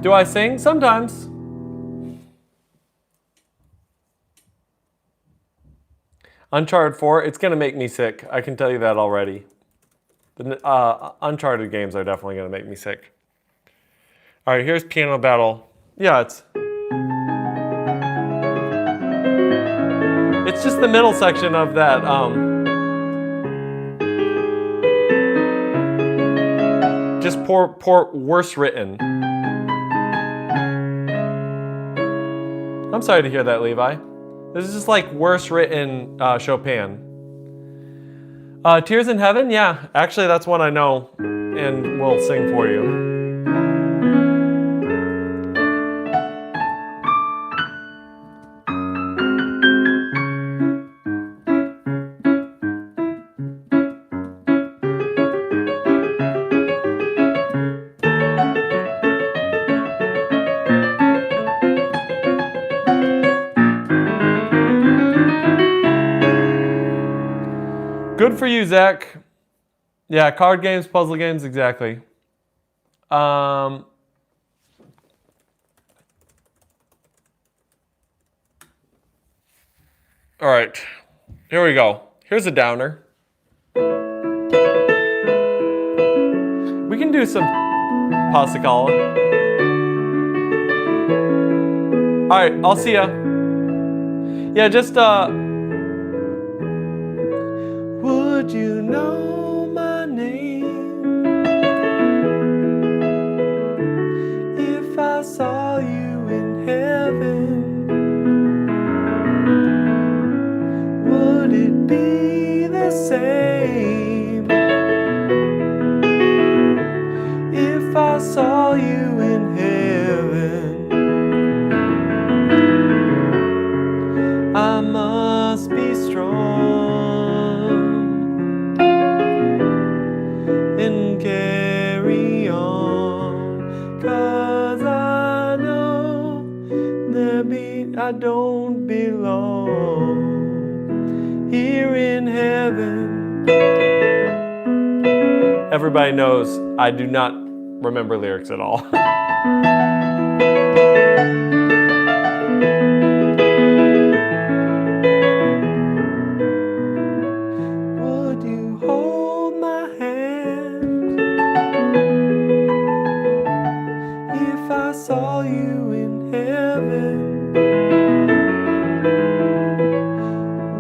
Do I sing? Sometimes. Uncharted 4, it's going to make me sick. I can tell you that already. The Uncharted games are definitely going to make me sick. All right, here's Piano Battle. Yeah, it's just the middle section of that. Just poor, worse written. I'm sorry to hear that, Levi. This is just like worse written Chopin. Tears in Heaven? Yeah, actually that's one I know and we'll sing for you. Good for you, Zach. Yeah, card games, puzzle games, exactly. All right, here we go. Here's a downer. We can do some Pasacala. All right, I'll see ya. Yeah, just would you know my name if I saw you in heaven? Would it be the same if I saw you in heaven? I must be strong and carry on, 'cause I know I don't belong here in heaven. Everybody knows I do not remember lyrics at all. Would you hold my hand if I saw you in heaven?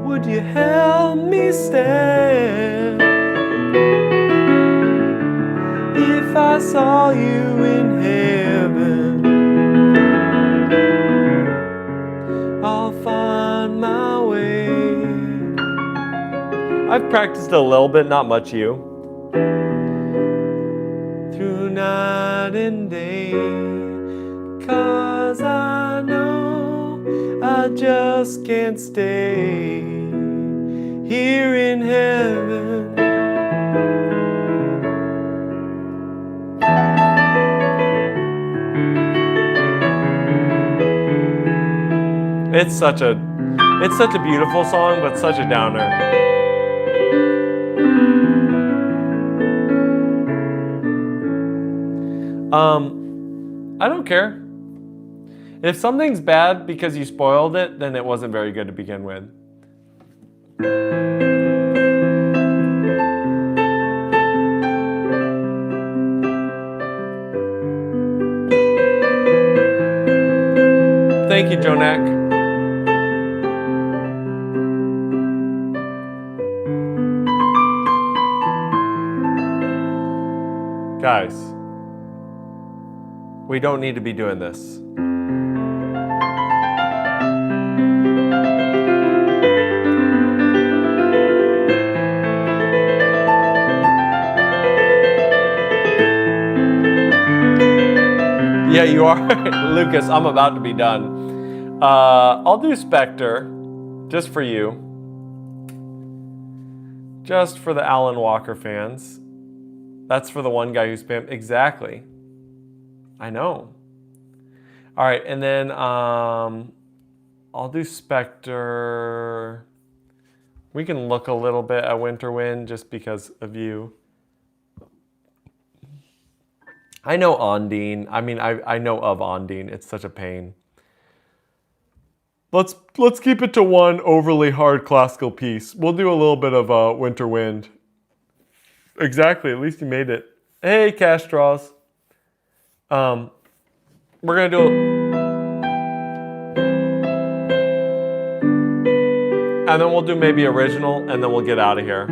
Would you help me stand if I saw you in heaven? I'll find my way. I've practiced a little bit, not much you. Through night and day, 'cause I know I just can't stay here in heaven. It's such a beautiful song, but such a downer. I don't care. If something's bad because you spoiled it, then it wasn't very good to begin with. Thank you, Jonak. Guys, we don't need to be doing this. Yeah, you are. Lucas, I'm about to be done. I'll do Spectre, just for you. Just for the Alan Walker fans. That's for the one guy who spammed. Exactly. I know. All right, and then I'll do Spectre. We can look a little bit at Winterwind just because of you. I know Ondine. I mean, I know of Ondine. It's such a pain. Let's keep it to one overly hard classical piece. We'll do a little bit of Winterwind. Exactly. At least you made it. Hey, Cash Draws. We're gonna do. And then we'll do maybe original, and then we'll get out of here.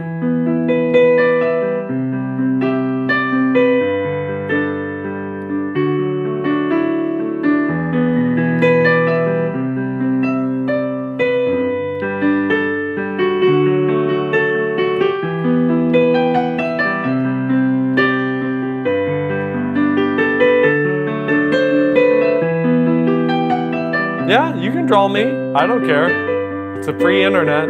Yeah, you can draw me. I don't care. It's a free internet.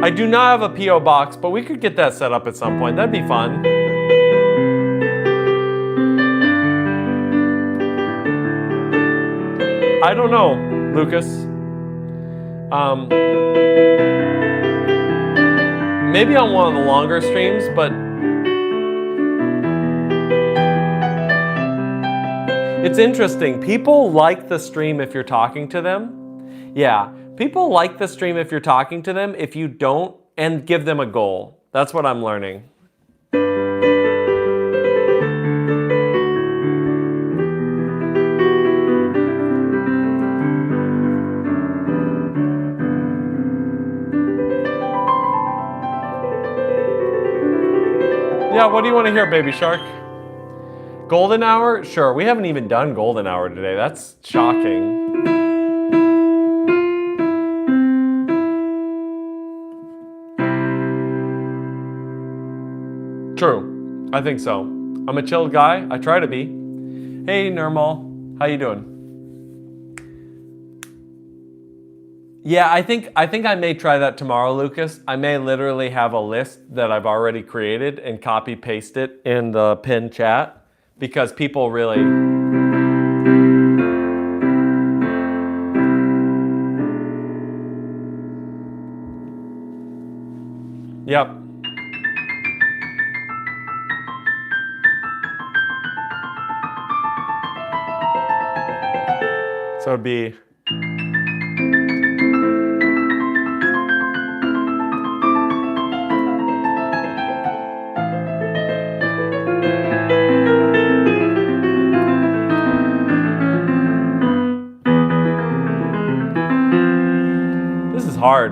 I do not have a P.O. box, but we could get that set up at some point. That'd be fun. I don't know, Lucas. Maybe on one of the longer streams, but it's interesting. People like the stream if you're talking to them. Yeah, people like the stream if you're talking to them. If you don't, and give them a goal. That's what I'm learning. Yeah, what do you want to hear, Baby Shark? Golden Hour? Sure, we haven't even done Golden Hour today. That's shocking. True, I think so. I'm a chill guy, I try to be. Hey, Nirmal, how you doing? Yeah, I think I may try that tomorrow, Lucas. I may literally have a list that I've already created and copy paste it in the pinned chat. Because people really... Yep. So it'd be... hard.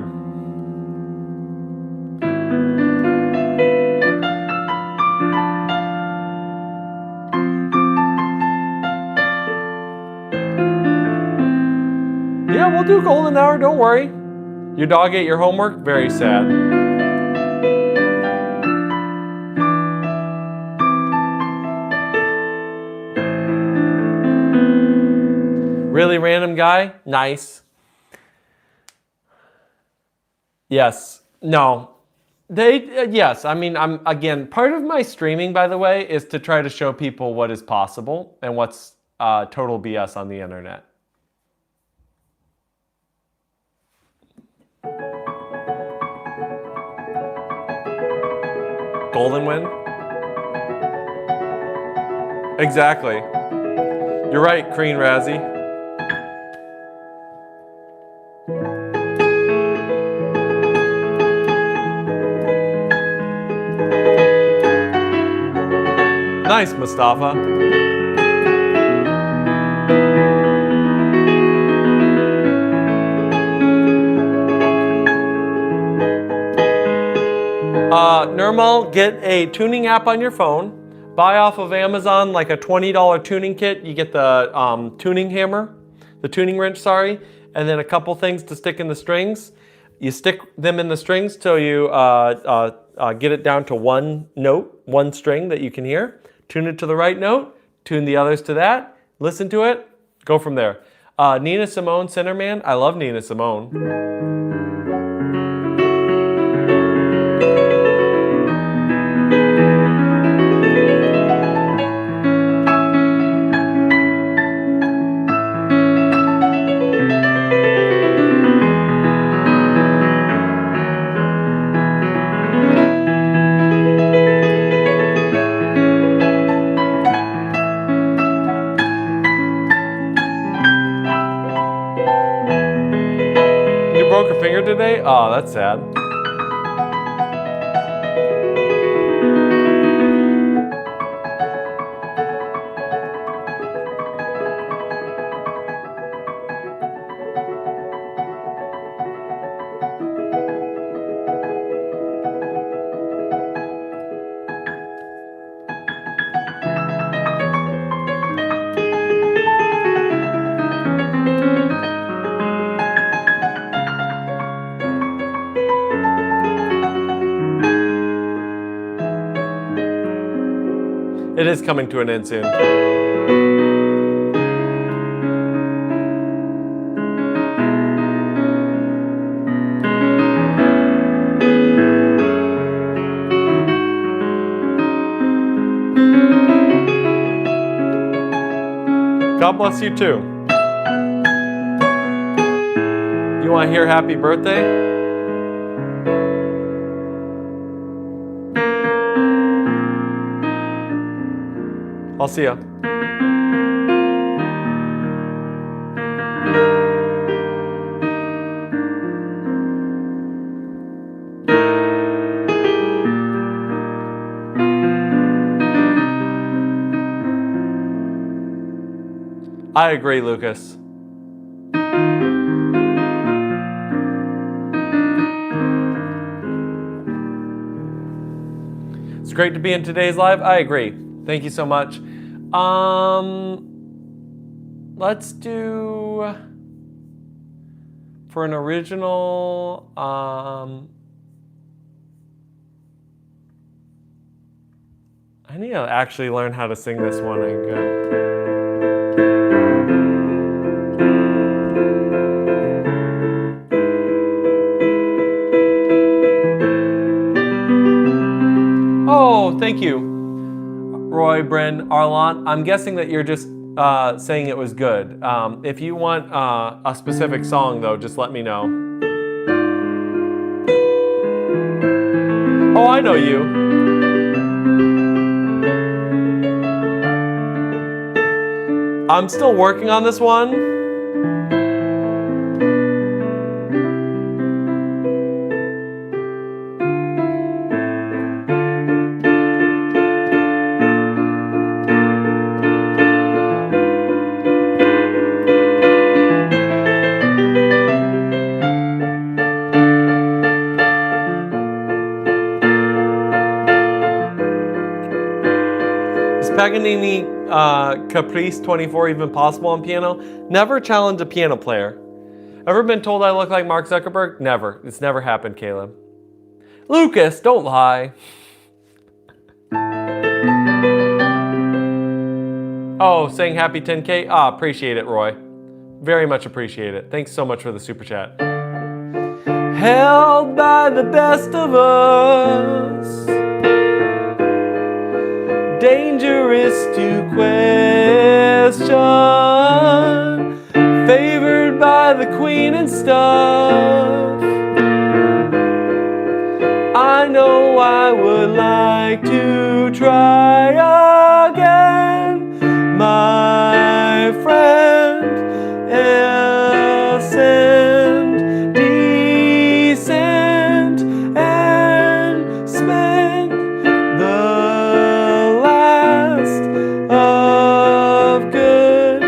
Yeah, we'll do Golden Hour, don't worry. Your dog ate your homework? Very sad. Really random guy? Nice. Yes. No. Yes. I mean, again, part of my streaming, by the way, is to try to show people what is possible and what's total BS on the internet. Golden win? Exactly. You're right, Crean Razzie. Nice, Mustafa. Nirmal, get a tuning app on your phone. Buy off of Amazon like a $20 tuning kit. You get the tuning hammer, the tuning wrench, sorry, and then a couple things to stick in the strings. You stick them in the strings till you get it down to one note, one string that you can hear. Tune it to the right note, tune the others to that, listen to it, go from there. Nina Simone, Centerman. I love Nina Simone. Broke her finger today? Oh, that's sad. It is coming to an end soon. God bless you too. You want to hear happy birthday? I'll see ya. I agree, Lucas. It's great to be in today's live. I agree. Thank you so much. Let's do for an original. I need to actually learn how to sing this one again. Oh, thank you, Roy, Bryn, Arlon. I'm guessing that you're just saying it was good. If you want a specific song, though, just let me know. Oh, I know you. I'm still working on this one. Paganini Caprice 24 even possible on piano? Never challenge a piano player. Ever been told I look like Mark Zuckerberg? Never. It's never happened, Caleb. Lucas, don't lie. Oh, saying happy 10K? Ah, appreciate it, Roy. Very much appreciate it. Thanks so much for the super chat. Held by the best of us, dangerous to question, favored by the queen and stuff. I know I would like to try again, my friend. Ascend, descend, and spend the last of good.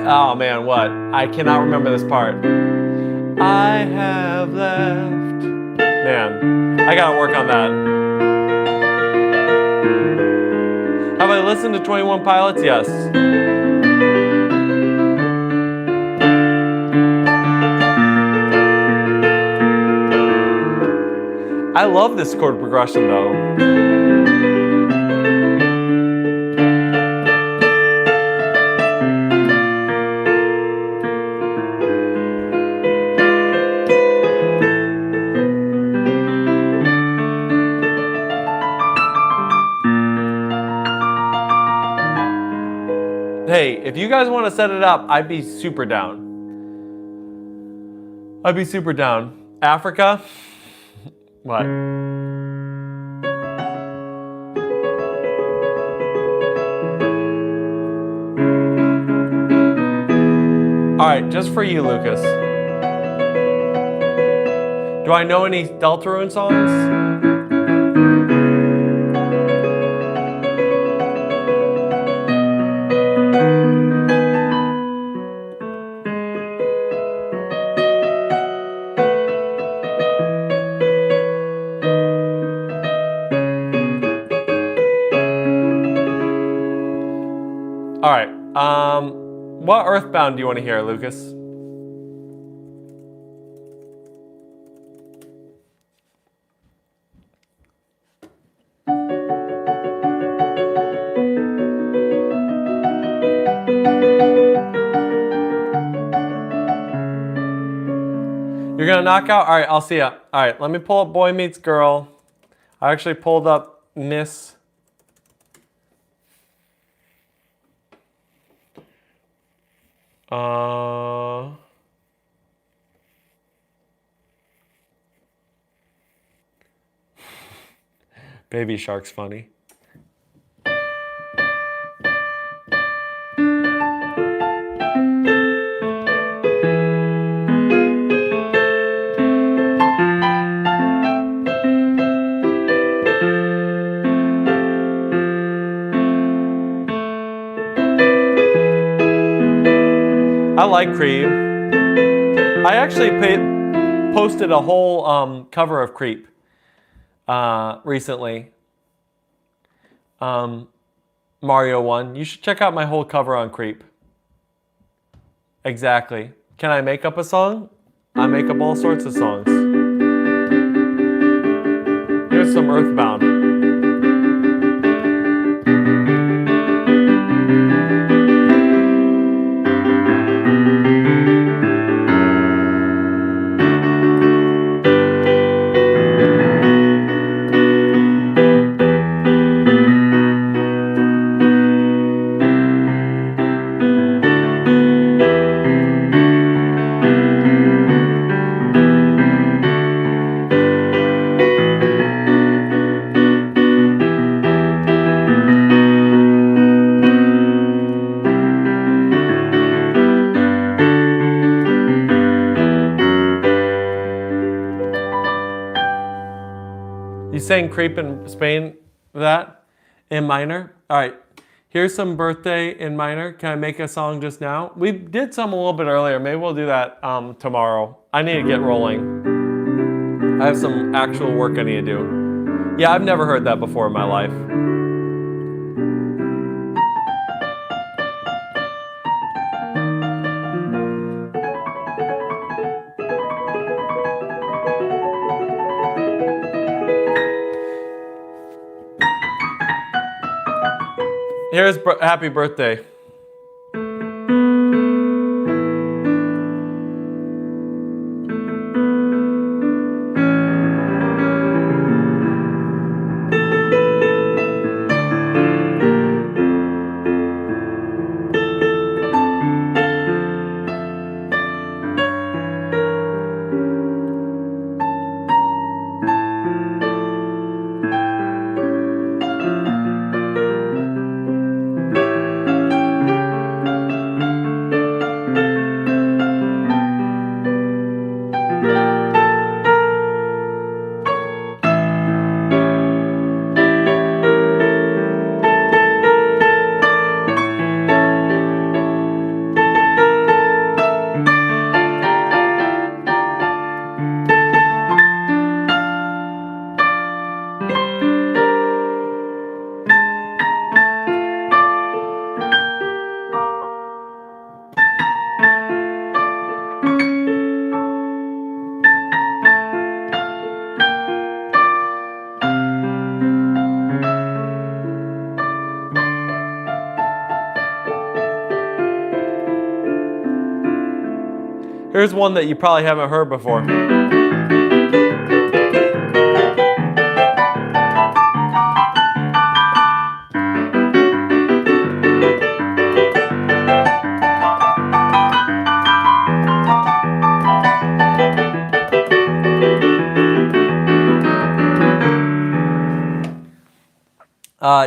Oh man, what? I cannot remember this part. I have left. Man, I gotta work on that. Have I listened to 21 Pilots? Yes. I love this chord progression though. Hey, if you guys want to set it up, I'd be super down. I'd be super down. Africa? What? All right, just for you, Lucas. Do I know any Deltarune songs? All right. What Earthbound do you want to hear, Lucas? You're gonna knock out? All right, I'll see ya. All right, let me pull up Boy Meets Girl. I actually pulled up Miss. Baby Shark's funny. I like Creep. I actually posted a whole cover of Creep recently. Mario 1. You should check out my whole cover on Creep. Exactly. Can I make up a song? I make up all sorts of songs. Here's some Earthbound. Sang Creep in Spain, that in minor. All right, here's some Birthday in minor. Can I make a song just now? We did some a little bit earlier. Maybe we'll do that tomorrow. I need to get rolling. I have some actual work I need to do. Yeah, I've never heard that before in my life. Here's Happy Birthday. Here's one that you probably haven't heard before.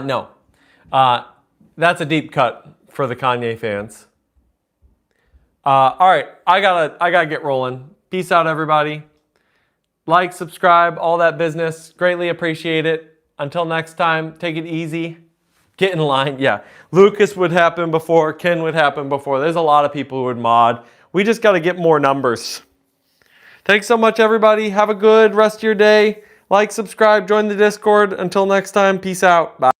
No. That's a deep cut for the Kanye fans. All right, I gotta get rolling. Peace out, everybody. Like, subscribe, all that business. Greatly appreciate it. Until next time, take it easy. Get in line. Yeah, Lucas would happen before. Ken would happen before. There's a lot of people who would mod. We just got to get more numbers. Thanks so much, everybody. Have a good rest of your day. Like, subscribe, join the Discord. Until next time, peace out. Bye.